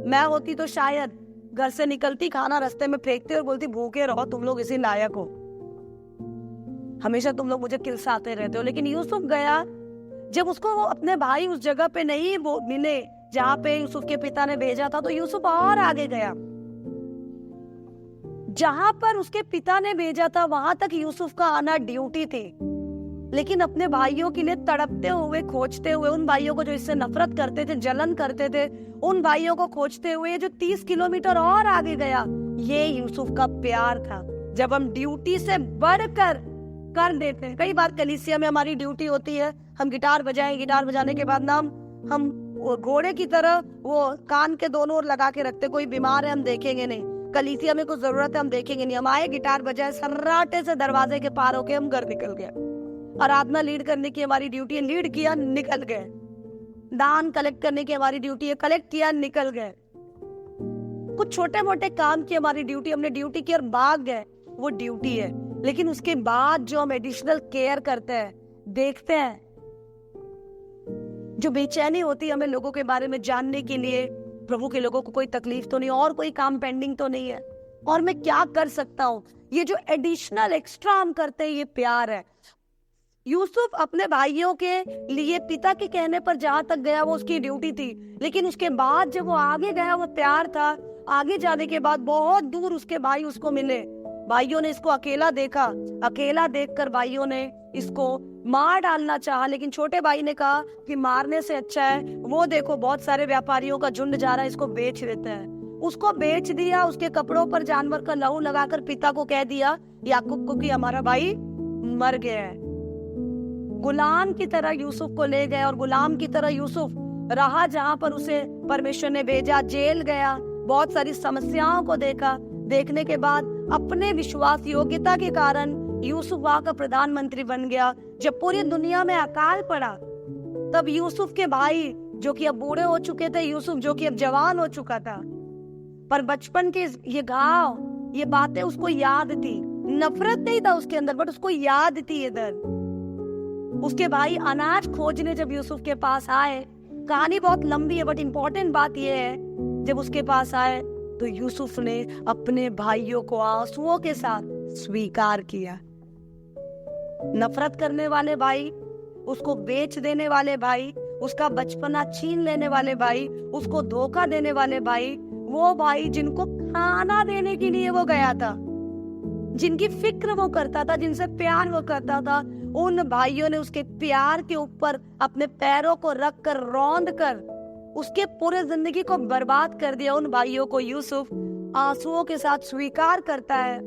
मैं होती तो शायद घर से निकलती, खाना रास्ते में फेंकते और बोलती भूखे रहो तुम लोग, इसी लायक हो, हमेशा तुम लोग मुझे किलसाते रहते हो। लेकिन यूसुफ गया, जब उसको वो अपने भाई उस जगह पे नहीं मिले जहाँ पे यूसुफ के पिता ने भेजा था, तो यूसुफ और आगे गया। जहां पर उसके पिता ने भेजा था वहां तक यूसुफ का आना ड्यूटी थी। लेकिन अपने भाइयों के लिए तड़पते हुए, खोजते हुए, उन भाइयों को जो इससे नफरत करते थे, जलन करते थे, उन भाइयों को खोजते हुए जो 30 किलोमीटर और आगे गया, ये यूसुफ का प्यार था। जब हम ड्यूटी से बढ़कर कर देते हैं, कई बार कलीसिया में हमारी ड्यूटी होती है हम गिटार बजाएं, गिटार बजाने के बाद ना हम वो घोड़े की तरह वो कान के दोनों ओर लगा के रखते, कोई बीमार है हम देखेंगे नहीं, कलीसिया में कुछ जरूरत है हम देखेंगे नहीं, हम आए गिटार बजाए, सर्राटे से दरवाजे के पार होके हम घर निकल गए। आराधना लीड करने की हमारी ड्यूटी है, लीड किया निकल गए। दान कलेक्ट करने की हमारी ड्यूटी है, कलेक्ट किया निकल गए। कुछ छोटे मोटे काम की हमारी ड्यूटी, हमने ड्यूटी की और भाग गए, वो ड्यूटी है। लेकिन उसके बाद जो हम एडिशनल केयर करते हैं, देखते हैं, जो बेचैनी होती है हमें लोगों के बारे में जानने के लिए, प्रभु के लोगों को कोई तकलीफ तो नहीं, और कोई काम पेंडिंग तो नहीं है, और मैं क्या कर सकता हूँ, ये जो एडिशनल एक्स्ट्रा हम करते हैं, ये प्यार है। यूसुफ अपने भाइयों के लिए पिता के कहने पर जहां तक गया वो उसकी ड्यूटी थी, लेकिन उसके बाद जब वो आगे गया वो प्यार था। आगे जाने के बाद बहुत दूर उसके भाई उसको मिले, भाइयों ने इसको अकेला देखा, अकेला देखकर भाइयों ने इसको मार डालना चाहा, लेकिन छोटे भाई ने कहा कि मारने से अच्छा है वो देखो बहुत सारे व्यापारियों का झुंड जा रहा है, इसको बेच देते हैं। उसको बेच दिया, उसके कपड़ों पर जानवर का लहू लगाकर पिता को कह दिया याकूब को कि हमारा भाई मर गया है। गुलाम की तरह यूसुफ को ले गए, और गुलाम की तरह यूसुफ रहा जहां पर उसे परमेश्वर ने भेजा, जेल गया, बहुत सारी समस्याओं को देखा। देखने के बाद अपने विश्वास योग्यता के कारण यूसुफ वहां का प्रधानमंत्री बन गया। जब पूरी दुनिया में अकाल पड़ा तब यूसुफ के भाई जो कि अब बूढ़े हो चुके थे, यूसुफ जो कि अब जवान हो चुका था, पर बचपन के ये घाव, ये बातें उसको याद थी। नफरत नहीं था उसके अंदर, बट उसको याद थी ये दर्द। उसके भाई अनाज खोजने जब यूसुफ के पास आए, कहानी बहुत लंबी है बट इम्पोर्टेंट बात यह है, जब उसके पास आए तो यूसुफ ने अपने भाइयों को आंसुओं के साथ स्वीकार किया। नफरत करने वाले भाई, उसको बेच देने वाले भाई, उसका बचपना छीन लेने वाले भाई, उसको धोखा देने वाले भाई, वो भाई जिनको खाना देने के लिए वो गया था, जिनकी फिक्र वो करता था, जिनसे प्यार वो करता था, उन भाइयों ने उसके प्यार के ऊपर अपने पैरों को रख कर, रौंद कर उसके पूरे जिंदगी को बर्बाद कर दिया। उन भाइयों को यूसुफ आंसुओं के साथ स्वीकार करता है।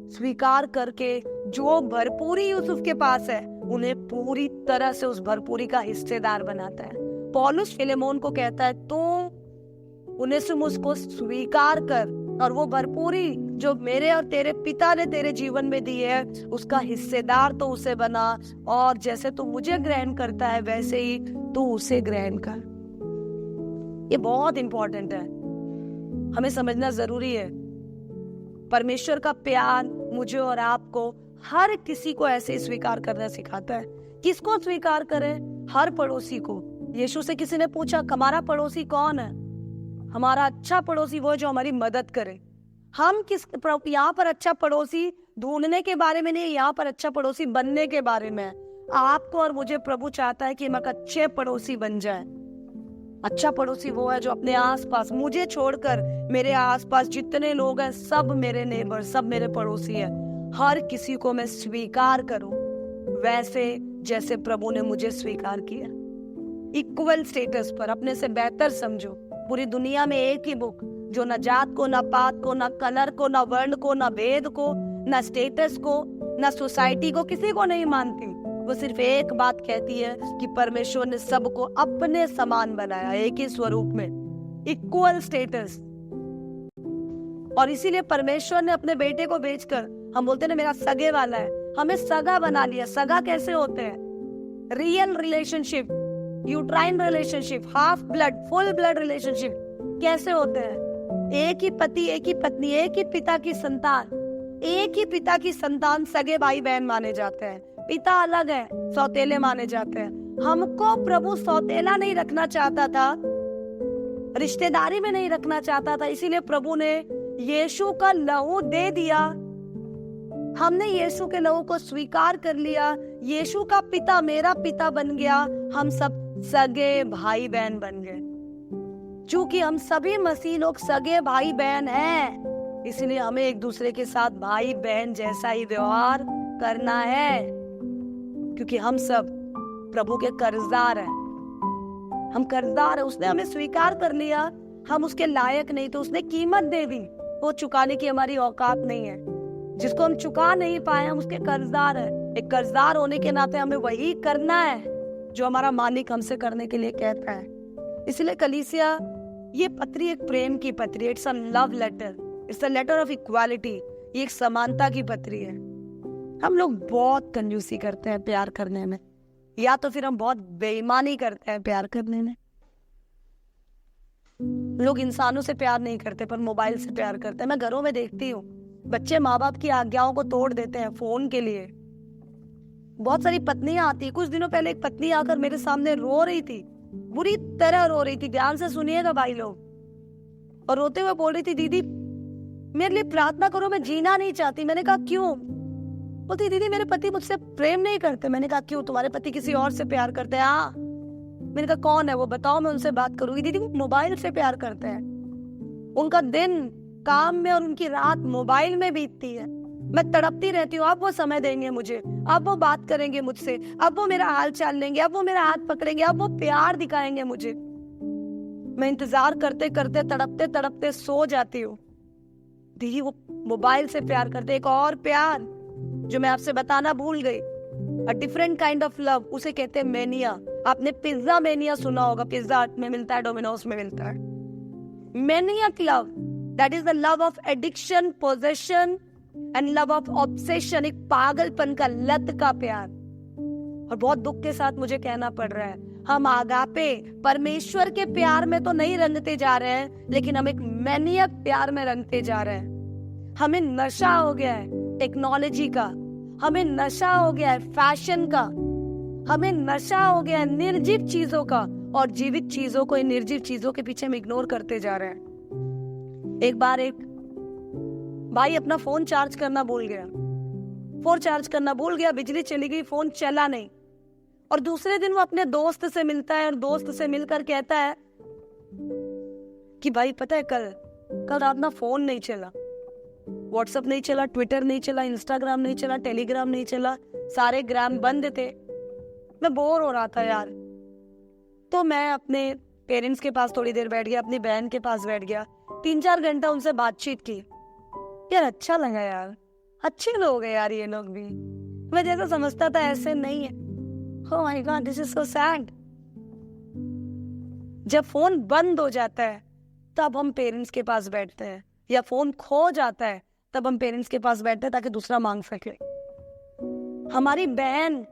स्वीकार करके जो भरपूरी यूसुफ के पास है उन्हें पूरी तरह से उस भरपूरी का हिस्सेदार बनाता है। पौलुस फिलेमोन को कहता है तू उनेसिमुस को स्वीकार कर और वो भरपूरी जो मेरे और तेरे पिता ने तेरे जीवन में दी है उसका हिस्सेदार तो उसे बना, और जैसे तू मुझे ग्रहण करता है वैसे ही तू उसे ग्रहण कर। ये बहुत इंपॉर्टेंट है, हमें समझना जरूरी है। परमेश्वर का प्यार मुझे और आपको हर किसी को ऐसे ही स्वीकार करना सिखाता है। किसको स्वीकार करें? हर पड़ोसी को। यीशु से किसी ने पूछा हमारा पड़ोसी कौन है? हमारा अच्छा पड़ोसी वो है जो हमारी मदद करे। हम किस यहाँ पर अच्छा पड़ोसी ढूंढने के बारे में नहीं, यहाँ पर अच्छा पड़ोसी बनने के बारे में। आपको और मुझे प्रभु चाहता है कि हम एक अच्छे पड़ोसी बन जाए। अच्छा पड़ोसी वो है जो अपने आसपास, मुझे छोड़कर मेरे आसपास जितने लोग हैं सब मेरे नेबर, सब मेरे पड़ोसी हैं। हर किसी को मैं स्वीकार करूं वैसे जैसे प्रभु ने मुझे स्वीकार किया। इक्वल स्टेटस पर, अपने से बेहतर समझो। पूरी दुनिया में एक ही बुक जो न जात को, न पात को, न कलर को, न वर्ण को, न भेद को, न स्टेटस को, न सोसाइटी को, किसी को नहीं मानती। वो सिर्फ एक बात कहती है कि परमेश्वर ने सबको अपने समान बनाया, एक ही स्वरूप में, इक्वल स्टेटस। और इसीलिए परमेश्वर ने अपने बेटे को भेजकर, हम बोलते हैं मेरा सगे वाला है, हमें सगा बना लिया। सगा कैसे होते हैं? Real relationship, uterine relationship, half blood, full blood relationship कैसे होते हैं? एक ही पति, एक ही पत्नी, एक ही पिता की संतान, एक ही पिता की संतान सगे भाई बहन माने जाते हैं। पिता अलग है, सौतेले माने जाते हैं। हमको प्रभु सौतेला नहीं रखना चाहता था, रिश्तेदारी में नहीं रखना चाहता था, इसीलिए प्रभु ने यीशु का लहू दे दिया। हमने यीशु के लहू को स्वीकार कर लिया। यीशु का पिता मेरा पिता बन गया। हम सब सगे भाई बहन बन गए। चूंकि हम सभी मसीह लोग सगे भाई बहन हैं, इसलिए हमें एक दूसरे के साथ भाई बहन जैसा ही व्यवहार करना है, क्योंकि हम सब प्रभु के कर्जदार हैं। हम कर्जदार हैं। उसने हमें स्वीकार कर लिया। हम उसके लायक नहीं तो उसने कीमत दे दी। वो चुकाने की हमारी औकात नहीं है। जिसको हम चुका नहीं पाए हम उसके कर्जदार हैं। एक कर्जदार होने के नाते हमें वही करना है जो हमारा मालिक हमसे करने के लिए कहता है। इसलिए कलीसिया, ये पत्री एक प्रेम की पत्री, it's a love letter, it's a letter of equality. ये एक समानता की पत्री है। हम लोग बहुत कंजूसी करते हैं प्यार करने में, या तो फिर हम बहुत बेईमानी करते हैं प्यार करने में। लोग इंसानों से प्यार नहीं करते पर मोबाइल से प्यार करते हैं। मैं घरों में देखती हूँ बच्चे माँ बाप की आज्ञाओं को तोड़ देते हैं फोन के लिए। बहुत सारी पत्नियां आती है। कुछ दिनों पहले एक पत्नी आकर मेरे सामने रो रही थी, बुरी तरह रो रही थी। ध्यान से सुनिएगा भाई लोग। और रोते हुए बोल रही थी, दीदी मेरे लिए प्रार्थना करो, मैं जीना नहीं चाहती। मैंने कहा क्यों? बोलती, दीदी मेरे पति मुझसे प्रेम नहीं करते। मैंने कहा क्यों? तुम्हारे पति किसी और से प्यार करते हैं? हाँ। मैंने कहा कौन है वो, बताओ, मैं उनसे बात करूंगी। दीदी वो मोबाइल से प्यार करते हैं। उनका दिन काम में और उनकी रात मोबाइल में बीतती है। मैं तड़पती रहती हूँ, अब वो समय देंगे मुझे, अब वो बात करेंगे मुझसे, अब वो मेरा हाल चाल लेंगे, अब वो मेरा हाथ पकड़ेंगे, अब वो प्यार दिखाएंगे मुझे। मैं इंतजार करते करते तड़पते तड़पते सो जाती हूँ। दीदी वो मोबाइल से प्यार करते। एक और प्यार जो मैं आपसे बताना भूल गई, a different kind of love, उसे कहते हैं मेनिया। आपने पिज्जा मेनिया सुना होगा, पिज्जा हट में मिलता है, डोमिनोज में मिलता है। Maniac love, that is the love of addiction, possession and love of obsession. एक पागलपन का, लत का प्यार। और बहुत दुख के साथ मुझे कहना पड़ रहा है, हम आगापे परमेश्वर के प्यार में तो नहीं रंगते जा रहे हैं, लेकिन हम एक मैनियक प्यार में रंगते जा रहे हैं। हमें नशा हो गया है टेक्नोलॉजी का, हमें नशा हो गया है फैशन का, हमें नशा हो गया है निर्जीव चीजों का, और जीवित चीजों को इन निर्जीव चीजों के पीछे हम इग्नोर करते जा रहे हैं। एक बार एक भाई अपना फोन चार्ज करना भूल गया, फोन चार्ज करना भूल गया, बिजली चली गई, फोन चला नहीं। और दूसरे दिन वो अपने दोस्त से मिलता है और दोस्त से मिलकर कहता है कि भाई पता है कल रात ना फोन नहीं चला, व्हाट्सएप नहीं चला, ट्विटर नहीं चला, इंस्टाग्राम नहीं चला, टेलीग्राम नहीं चला, सारे ग्राम बंद थे। मैं बोर हो रहा था यार, तो मैं अपने पेरेंट्स के पास थोड़ी देर बैठ गया, अपनी बहन के पास बैठ गया, 3-4 घंटा उनसे बातचीत की। यार अच्छा लगा यार, अच्छे लोग हैं यार ये लोग भी। मैं जैसा समझता था ऐसे नहीं है। Oh my God, this is so sad। जब फोन बंद हो जाता है तब हम पेरेंट्स के पास बैठते हैं, या फोन खो जाता है तब हम पेरेंट्स के पास बैठते हैं ताकि दूसरा मांग सके। हमारी बहन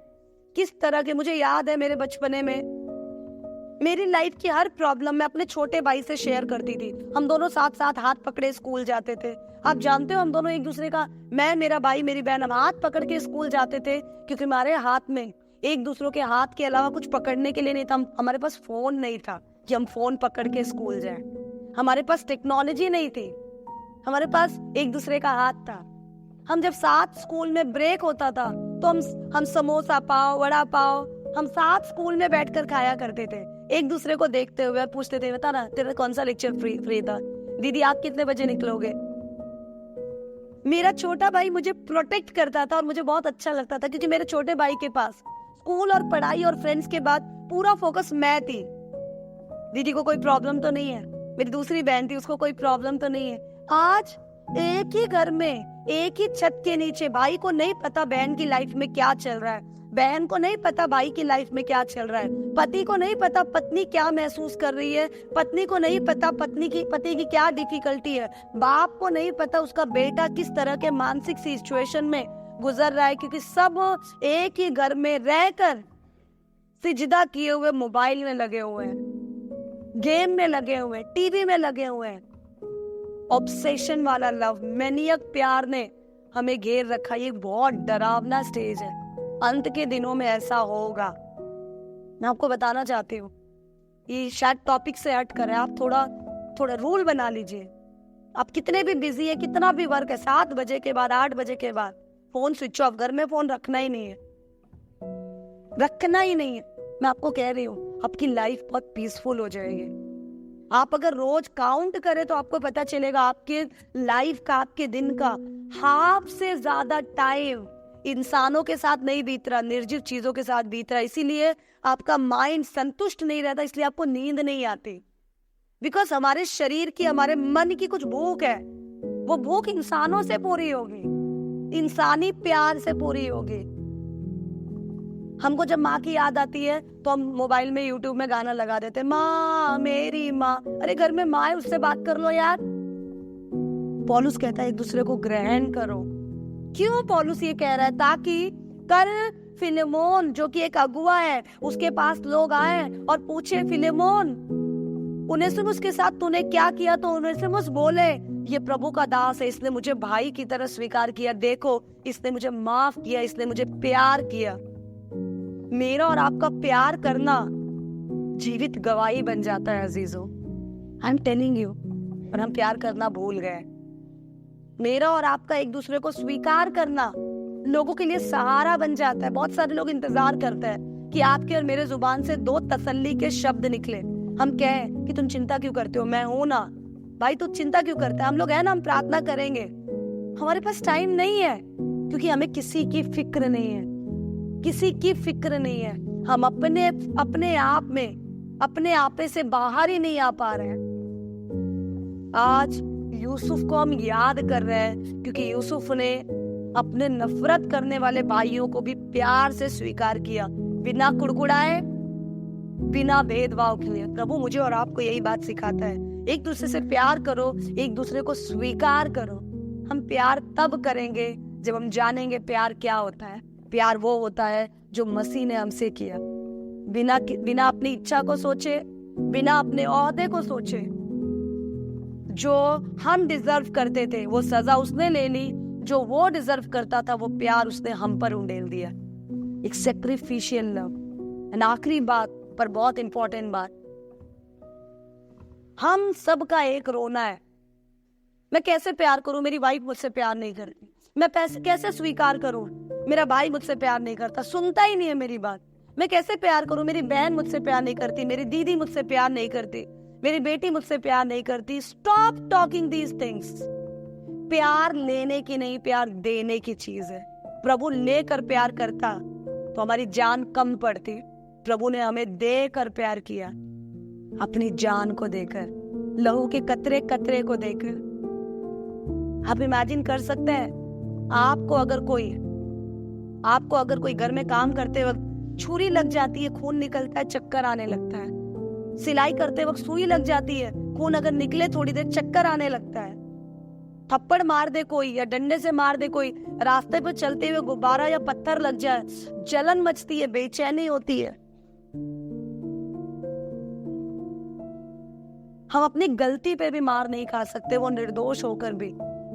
किस तरह के, मुझे याद है मेरे बचपने में मेरी लाइफ की हर प्रॉब्लम मैं अपने छोटे भाई से शेयर करती थी। हम दोनों साथ साथ हाथ पकड़े स्कूल जाते थे। आप जानते हो हम दोनों एक दूसरे का, मैं, मेरा भाई, मेरी बहन, हम हाथ पकड़ के स्कूल जाते थे, क्योंकि हमारे हाथ में एक दूसरों के हाथ के अलावा कुछ पकड़ने के लिए नहीं था। हमारे पास फोन नहीं था कि हम फोन पकड़ के स्कूल जाएं। हमारे पास टेक्नोलॉजी नहीं थी, हमारे पास एक दूसरे का हाथ था। हम जब साथ स्कूल में ब्रेक होता था तो हम समोसा पाव, वड़ा पाव हम साथ स्कूल में बैठकर खाया करते थे, एक दूसरे को देखते हुए पूछते थे, बता ना तेरा कौन सा लेक्चर फ्री था, दीदी आप कितने बजे निकलोगे। मेरा छोटा भाई मुझे प्रोटेक्ट करता था और मुझे बहुत अच्छा लगता था, क्योंकि मेरे छोटे भाई के पास स्कूल और पढ़ाई और फ्रेंड्स के बाद पूरा फोकस मैं थी। दीदी को कोई प्रॉब्लम तो नहीं है, मेरी दूसरी बहन थी, उसको कोई प्रॉब्लम तो नहीं है। आज एक ही घर में, एक ही छत के नीचे, भाई को नहीं पता बहन की लाइफ में क्या चल रहा है, बहन को नहीं पता भाई की लाइफ में क्या चल रहा है, पति को नहीं पता पत्नी क्या महसूस कर रही है, पत्नी को नहीं पता पति की क्या डिफिकल्टी है, बाप को नहीं पता उसका बेटा किस तरह के मानसिक सिचुएशन में गुजर रहा है, क्योंकि सब एक ही घर में रहकर सिजदा किए हुए मोबाइल में लगे हुए हैं, गेम में लगे हुए हैं, टीवी में लगे हुए हैं। ऑब्सेशन वाला लव, मैनियक प्यार ने हमें घेर रखा। ये बहुत डरावना स्टेज है, अंत के दिनों में ऐसा होगा। मैं आपको बताना चाहती हूँ, ये शायद टॉपिक से हट कर है, आप थोड़ा रूल बना लीजिए। आप कितने भी बिजी है, कितना भी वर्क है, 7 बजे के बाद, 8 बजे के बाद फोन स्विच ऑफ, घर में फोन रखना ही नहीं है, रखना ही नहीं है। मैं आपको कह रही हूँ आपकी लाइफ बहुत पीसफुल हो जाएगी। आप अगर रोज काउंट करें तो आपको पता चलेगा आपके लाइफ का, आपके दिन का हाफ से ज्यादा टाइम इंसानों के साथ नहीं बीत रहा, निर्जीव चीजों के साथ बीत रहा। इसीलिए आपका माइंड संतुष्ट नहीं रहता, इसलिए आपको नींद नहीं आती। बिकॉज हमारे शरीर की, हमारे मन की कुछ भूख है। वो भूख इंसानों से पूरी होगी, इंसानी प्यार से पूरी होगी। हमको जब माँ की याद आती है तो हम मोबाइल में यूट्यूब में गाना लगा देते हैं, माँ मेरी माँ। अरे घर में माँ है, उससे बात कर लो यार। पौलुस कहता है एक दूसरे को ग्रहण करो। क्यों पौलुस ये कह रहा है? ताकि कल फिलेमोन जो कि एक अगुआ है, उसके पास लोग आए और पूछे, फिलेमोन उनेसिमुस के साथ तूने क्या किया? तो उनेसिमुस बोले, ये प्रभु का दास है, इसने मुझे भाई की तरह स्वीकार किया। देखो, इसने मुझे माफ किया, इसने मुझे प्यार किया। मेरा और आपका प्यार करना जीवित गवाही बन जाता है अजीजों। I am telling you. और हम प्यार करना भूल गए। मेरा और आपका एक दूसरे को स्वीकार करना लोगों के लिए सहारा बन जाता है। बहुत सारे लोग इंतजार करते हैं कि आपके और मेरे जुबान से 2 तसल्ली के शब्द निकले। हम कहें कि तुम चिंता क्यों करते हो, मैं हूं ना। भाई तू चिंता क्यों करता है? हम लोग है ना, हम प्रार्थना करेंगे। हमारे पास टाइम नहीं है क्योंकि हमें किसी की फिक्र नहीं है, किसी की फिक्र नहीं है। हम अपने आप में अपने आपे से बाहर ही नहीं आ पा रहे हैं। आज यूसुफ को हम याद कर रहे हैं क्योंकि यूसुफ ने अपने नफरत करने वाले भाइयों को भी प्यार से स्वीकार किया, बिना कुड़कुड़ाए, बिना भेदभाव किए। प्रभु मुझे और आपको यही बात सिखाता है, एक दूसरे से प्यार करो, एक दूसरे को स्वीकार करो। हम प्यार तब करेंगे जब हम जानेंगे प्यार क्या होता है। प्यार वो होता है जो मसीह ने हमसे किया, बिना अपनी इच्छा को सोचे, बिना अपने ओहदे को सोचे। जो हम डिजर्व करते थे वो सजा उसने ले ली, जो वो डिजर्व करता था वो प्यार उसने हम पर उंडेल दिया। एक सैक्रिफिशियल लव। एंड आखिरी बात पर बहुत इंपॉर्टेंट बात, हम सबका एक रोना है। मैं कैसे प्यार करूं? मेरी वाइफ मुझसे प्यार नहीं करती। मैं कैसे स्वीकार करूं? मेरा भाई मुझसे प्यार नहीं करता, सुनता ही नहीं है मेरी बात। मैं कैसे प्यार करूं? मेरी बहन मुझसे प्यार नहीं करती, मेरी दीदी मुझसे प्यार नहीं करती, मेरी बेटी मुझसे प्यार नहीं करती। Stop talking these things. प्यार लेने की नहीं, प्यार देने की चीज है। प्रभु लेकर प्यार करता तो हमारी जान कम पड़ती। प्रभु ने हमें देकर प्यार किया, अपनी जान को देकर, लहू के कतरे कतरे को देकर। आप इमेजिन कर सकते हैं, आपको अगर कोई घर में काम करते वक्त छुरी लग जाती है, खून निकलता है, चक्कर आने लगता है। सिलाई करते वक्त सुई लग जाती है, खून अगर निकले थोड़ी देर चक्कर आने लगता है। थप्पड़ मार दे कोई या डंडे से मार दे कोई, रास्ते पे चलते हुए गुब्बारा या पत्थर लग जाए, जलन मचती है, बेचैनी होती है। हम अपनी गलती पे भी मार नहीं खा सकते, वो निर्दोष होकर भी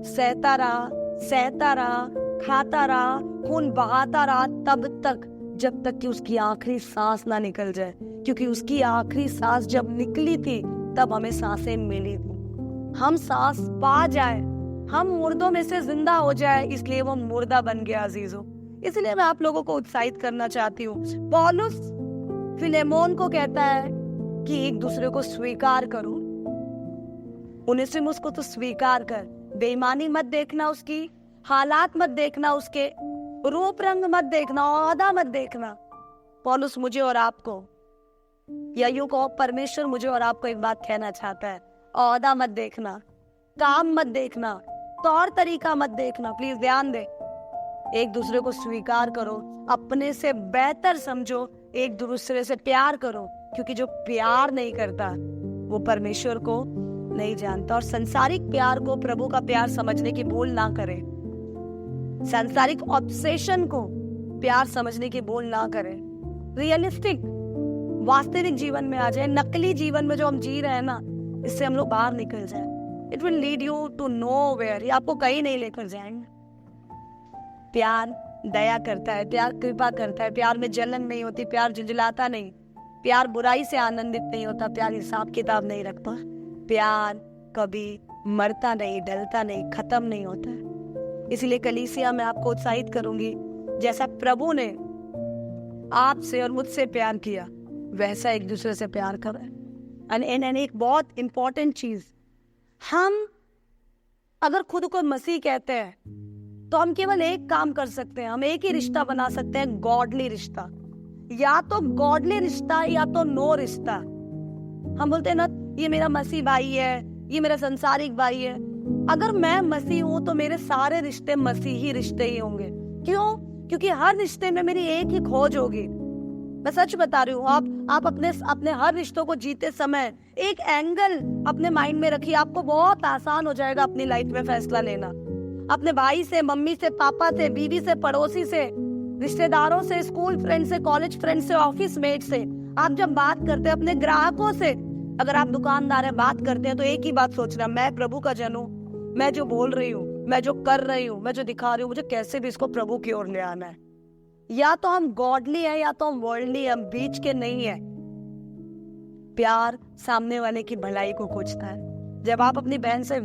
सहता रहा, खाता रहा, खून बहाता रहा, तब तक जब तक कि उसकी आखिरी सांस ना निकल जाए। क्योंकि उसकी आखिरी सांस जब निकली थी तब हमें सांसें मिली थी। हम सांस पा जाए, हम मुर्दों में से जिंदा हो जाए, इसलिए वो मुर्दा बन गया अजीजों। इसलिए मैं आप लोगों को उत्साहित करना चाहती हूँ। पौलुस फिलेमोन को कहता है कि एक दूसरे को स्वीकार करो। उनेसिमुस को तो स्वीकार कर, बेईमानी मत देखना, उसकी हालात मत देखना, उसके रूप रंग मत देखना, ओहदा मत देखना। पौलुस मुझे और आपको, या यूं कहो परमेश्वर मुझे और आपको एक बात कहना चाहता है, ओहदा मत देखना, काम मत देखना, तौर तरीका मत देखना। प्लीज ध्यान दे, एक दूसरे को स्वीकार करो, अपने से बेहतर समझो, एक दूसरे से प्यार करो। क्योंकि जो प्यार नहीं करता वो परमेश्वर को नहीं जानता। और संसारिक प्यार को प्रभु का प्यार समझने की भूल ना करे। सांसारिक ऑब्सेशन को प्यार समझने की भूल ना करें। रियलिस्टिक वास्तविक जीवन में आ जाए। नकली जीवन में जो हम जी रहे हैं ना, इससे हम लोग बाहर निकल जाए। It will lead you to nowhere. ये आपको कहीं नहीं लेकर जाएंगे। प्यार दया करता है, प्यार कृपा करता है, प्यार में जलन नहीं होती, प्यार झुंझलाता नहीं, प्यार बुराई से आनंदित नहीं होता, प्यार हिसाब किताब नहीं रखता, प्यार कभी मरता नहीं, डलता नहीं, खत्म नहीं होता है। इसलिए कलीसिया में आपको उत्साहित करूंगी, जैसा प्रभु ने आपसे और मुझसे प्यार किया वैसा एक दूसरे से प्यार करें। एंड एक बहुत इंपॉर्टेंट चीज, हम अगर खुद को मसीह कहते हैं तो हम केवल एक काम कर सकते हैं, हम एक ही रिश्ता बना सकते हैं, गॉडली रिश्ता। या तो गॉडली रिश्ता या तो नो रिश्ता। हम बोलते हैं ना, ये मेरा मसीह भाई है, ये मेरा संसारिक भाई है। अगर मैं मसीह हूं तो मेरे सारे रिश्ते मसीही रिश्ते ही होंगे। क्यों? क्योंकि हर रिश्ते में मेरी एक ही खोज होगी। मैं सच बता रही हूँ। आप अपने हर रिश्तों को जीते समय एक एंगल अपने माइंड में रखिए, आपको बहुत आसान हो जाएगा अपनी लाइफ में फैसला लेना। अपने भाई से, मम्मी से, पापा से, बीवी से, पड़ोसी से, रिश्तेदारों से, स्कूल फ्रेंड से, कॉलेज फ्रेंड से, ऑफिस मेट से, आप जब बात करते हैं अपने ग्राहकों से, अगर आप दुकानदार है बात करते हैं तो एक ही बात सोचना, मैं प्रभु का जन हूँ, मैं जो बोल रही हूँ, मैं जो कर रही हूँ, मैं जो दिखा रही हूँ, मुझे कैसे भी इसको प्रभु की ओर ले आना है। या तो हम गॉडली है या तो हम वर्ल्डली, हम बीच के नहीं है। प्यार सामने वाले की भलाई को खोजता है। जब आप अपनी बहन से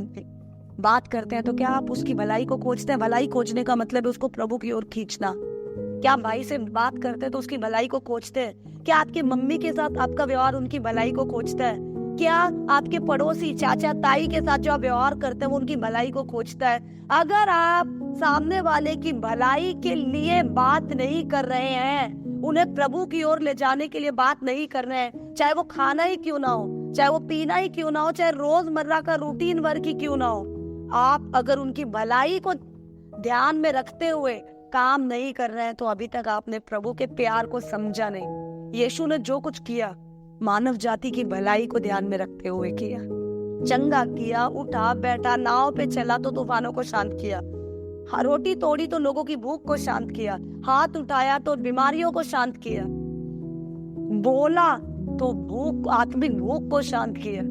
बात करते हैं तो क्या आप उसकी भलाई को खोजते हैं? भलाई खोजने का मतलब है उसको प्रभु की ओर खींचना। क्या आप भाई से बात करते हैं तो उसकी भलाई को खोजते हैं? क्या आपकी मम्मी के साथ आपका व्यवहार उनकी भलाई को खोजता है? क्या आपके पड़ोसी, चाचा, ताई के साथ जो आप व्यवहार करते हैं वो उनकी भलाई को खोजता है? अगर आप सामने वाले की भलाई के लिए बात नहीं कर रहे हैं, उन्हें प्रभु की ओर ले जाने के लिए बात नहीं कर रहे हैं, चाहे वो खाना ही क्यों ना हो, चाहे वो पीना ही क्यों ना हो, चाहे रोजमर्रा का रूटीन वर्क ही क्यों ना हो, आप अगर उनकी भलाई को ध्यान में रखते हुए काम नहीं कर रहे हैं तो अभी तक आपने प्रभु के प्यार को समझा नहीं। यीशु ने जो कुछ किया मानव जाति की भलाई को ध्यान में रखते हुए किया। चंगा किया, उठा बैठा, नाव पे चला तो तूफानों को शांत किया, रोटी तोड़ी तो लोगों की भूख को शांत किया, हाथ उठाया तो बीमारियों को शांत किया, बोला तो भूख, आत्मिक भूख को शांत किया।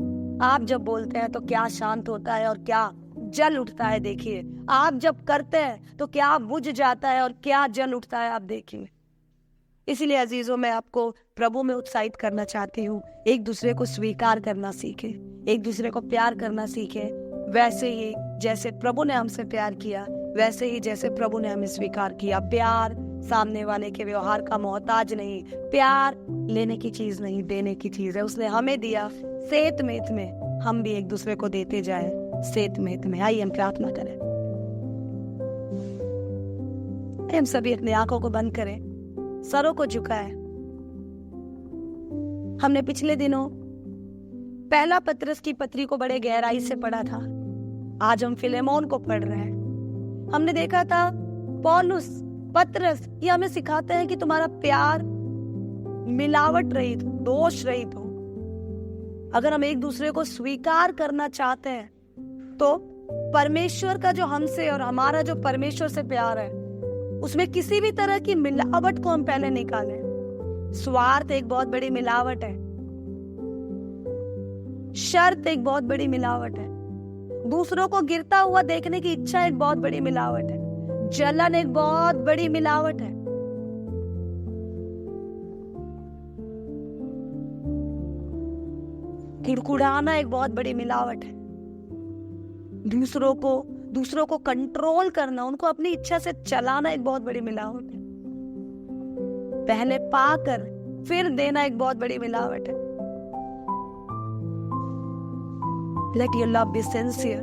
आप जब बोलते हैं तो क्या शांत होता है और क्या जल उठता है, देखिए। आप जब करते हैं तो क्या बुझ जाता है और क्या जल उठता है, आप देखिए। इसलिए अजीजों, मैं आपको प्रभु में उत्साहित करना चाहती हूँ, एक दूसरे को स्वीकार करना सीखे, एक दूसरे को प्यार करना सीखे, वैसे ही जैसे प्रभु ने हमसे प्यार किया, वैसे ही जैसे प्रभु ने हमें स्वीकार किया। प्यार सामने वाले के व्यवहार का मोहताज नहीं, प्यार लेने की चीज नहीं, देने की चीज है। उसने हमें दिया, सेत मेत में हम भी एक दूसरे को देते जाए, सेत मेत में। आइए हम प्रार्थना करें। हम सभी अपनी आंखों को बंद करें, सरों को झुकाएं। हमने पिछले दिनों पहला पत्रस की पत्री को बड़े गहराई से पढ़ा था। आज हम फिलेमोन को पढ़ रहे हैं। हमने देखा था पौलुस, पत्रस, ये हमें सिखाते हैं कि तुम्हारा प्यार मिलावट रहित, दोष रहित हो। अगर हम एक दूसरे को स्वीकार करना चाहते हैं तो परमेश्वर का जो हमसे और हमारा जो परमेश्वर से प्यार है, उसमें किसी भी तरह की मिलावट को हम पहले निकालें। स्वार्थ एक बहुत बड़ी मिलावट है, शर्त एक बहुत बड़ी मिलावट है, दूसरों को गिरता हुआ देखने की इच्छा एक बहुत बड़ी मिलावट है, जलन एक बहुत बड़ी मिलावट है। किड़कुड़ाना एक बहुत बड़ी मिलावट है। दूसरों को कंट्रोल करना, उनको अपनी इच्छा से चलाना एक बहुत बड़ी मिलावट है। पहले पाकर फिर देना एक बहुत बड़ी मिलावट है। Let your love be sincere,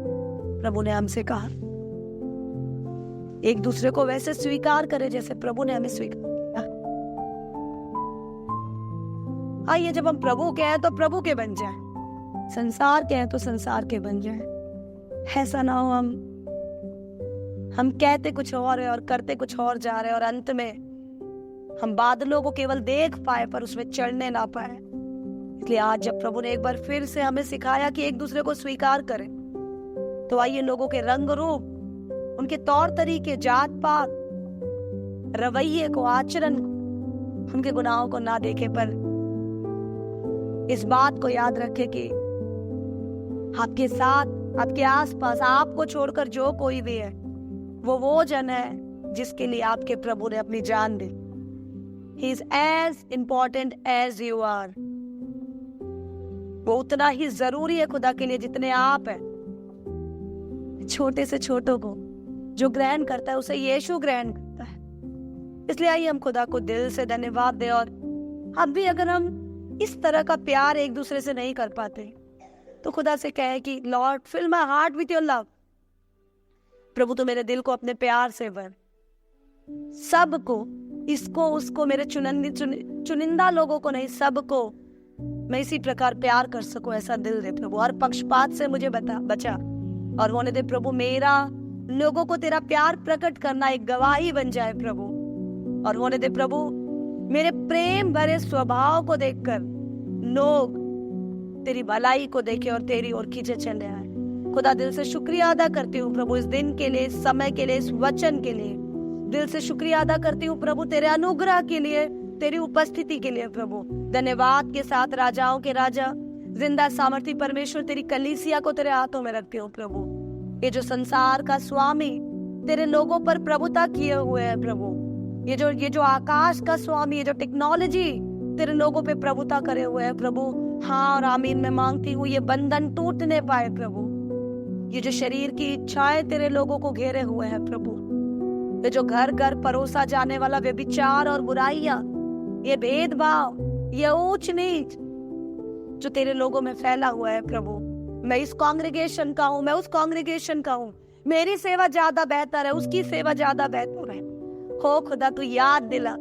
प्रभु ने हमसे कहा। एक दूसरे को वैसे स्वीकार करें जैसे प्रभु ने हमें स्वीकार किया। आइए, जब हम प्रभु के हैं तो प्रभु के बन जाएं, संसार के हैं तो संसार के बन जाएं। ऐसा ना हो हम कहते कुछ और है और करते कुछ और जा रहे हैं और अंत में हम बादलों को केवल देख पाए पर उसमें चढ़ने ना पाए। इसलिए आज जब प्रभु ने एक बार फिर से हमें सिखाया कि एक दूसरे को स्वीकार करें, तो आइए लोगों के रंग रूप, उनके तौर तरीके, जात पात, रवैये को, आचरण, उनके गुनाहों को ना देखे पर इस बात को याद रखे कि आपके साथ, आपके आसपास, आपको छोड़कर जो कोई भी है वो जन है जिसके लिए आपके प्रभु ने अपनी जान दी। He is as important as you are. वो उतना ही जरूरी है खुदा के लिए जितने आप हैं। छोटे से छोटों को जो ग्रहण करता है उसे यीशु ग्रहण करता है। इसलिए आइए हम खुदा को दिल से धन्यवाद दें। और अब भी अगर हम इस तरह का प्यार एक दूसरे से नहीं कर पाते तो खुदा से कहे कि lord fill my heart with your love. प्रभु तो मेरे दिल को अपने प्यार से भर, सबको, इसको उसको, मेरे चुनिंदा लोगों को नहीं, सबको मैं इसी प्रकार प्यार कर सकूं, ऐसा दिल दे प्रभु। हर पक्षपात से मुझे बचा और होने दे प्रभु मेरा लोगों को तेरा प्यार प्रकट करना एक गवाही बन जाए प्रभु। और होने दे प्रभु मेरे प्रेम भरे स्वभाव को देखकर लोग तेरी भलाई को देखे और तेरी ओर खींचे चले आए। खुदा दिल से शुक्रिया अदा करती हूँ प्रभु इस दिन के लिए, इस समय के लिए, इस वचन के लिए। दिल से शुक्रिया अदा करती हूँ प्रभु तेरे अनुग्रह के लिए, तेरी उपस्थिति के लिए प्रभु। धन्यवाद के साथ राजाओं के राजा, जिंदा सामर्थी परमेश्वर तेरी कलीसिया को तेरे हाथों में रखती हूँ प्रभु। ये जो संसार का स्वामी तेरे लोगों पर प्रभुता किए हुए है प्रभु, ये जो आकाश का स्वामी, ये जो टेक्नोलॉजी तेरे लोगों पे प्रभुता करे हुए है प्रभु, हाँ और आमीन मैं मांगती हूँ ये बंधन टूटने पाए प्रभु। ये जो शरीर की इच्छाएं तेरे लोगों को घेरे हुए हैं प्रभु, ये जो घर घर परोसा जाने वाला व्यभिचार और बुराइयां, ये भेदभाव, ये ऊंच नीच जो तेरे लोगों में फैला हुआ है प्रभु, मैं इस कांग्रेगेशन का हूँ, मैं उस कांग्रेगेशन का हूँ, मेरी सेवा ज्यादा बेहतर है, उसकी सेवा ज्यादा बेहतर है। हो खुदा तू याद दिला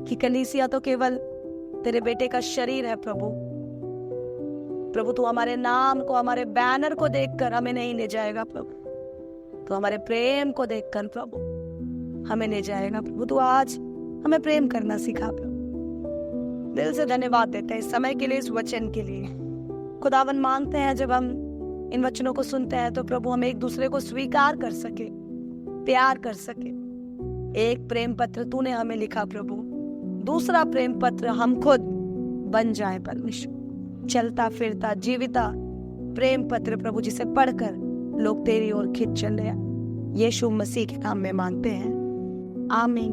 कि कलीसिया तो केवल तेरे बेटे का शरीर है प्रभु। प्रभु तू हमारे नाम को, हमारे बैनर को देखकर हमें नहीं ले जाएगा प्रभु, तो हमारे प्रेम को देखकर प्रभु हमें ले जाएगा प्रभु। तू आज हमें प्रेम करना सिखा प्रभु। दिल से धन्यवाद देते हैं इस समय के लिए, इस वचन के लिए। खुदावन मांगते हैं जब हम इन वचनों को सुनते हैं तो प्रभु हम एक दूसरे को स्वीकार कर सके, प्यार कर सके। एक प्रेम पत्र तूने हमें लिखा प्रभु, दूसरा प्रेम पत्र हम खुद बन जाए परमेश्वर, चलता फिरता जीविता प्रेम पत्र प्रभु, जिसे पढ़कर लोग तेरी ओर खिंच चले। यीशु मसीह के नाम में मांगते हैं, आमीन।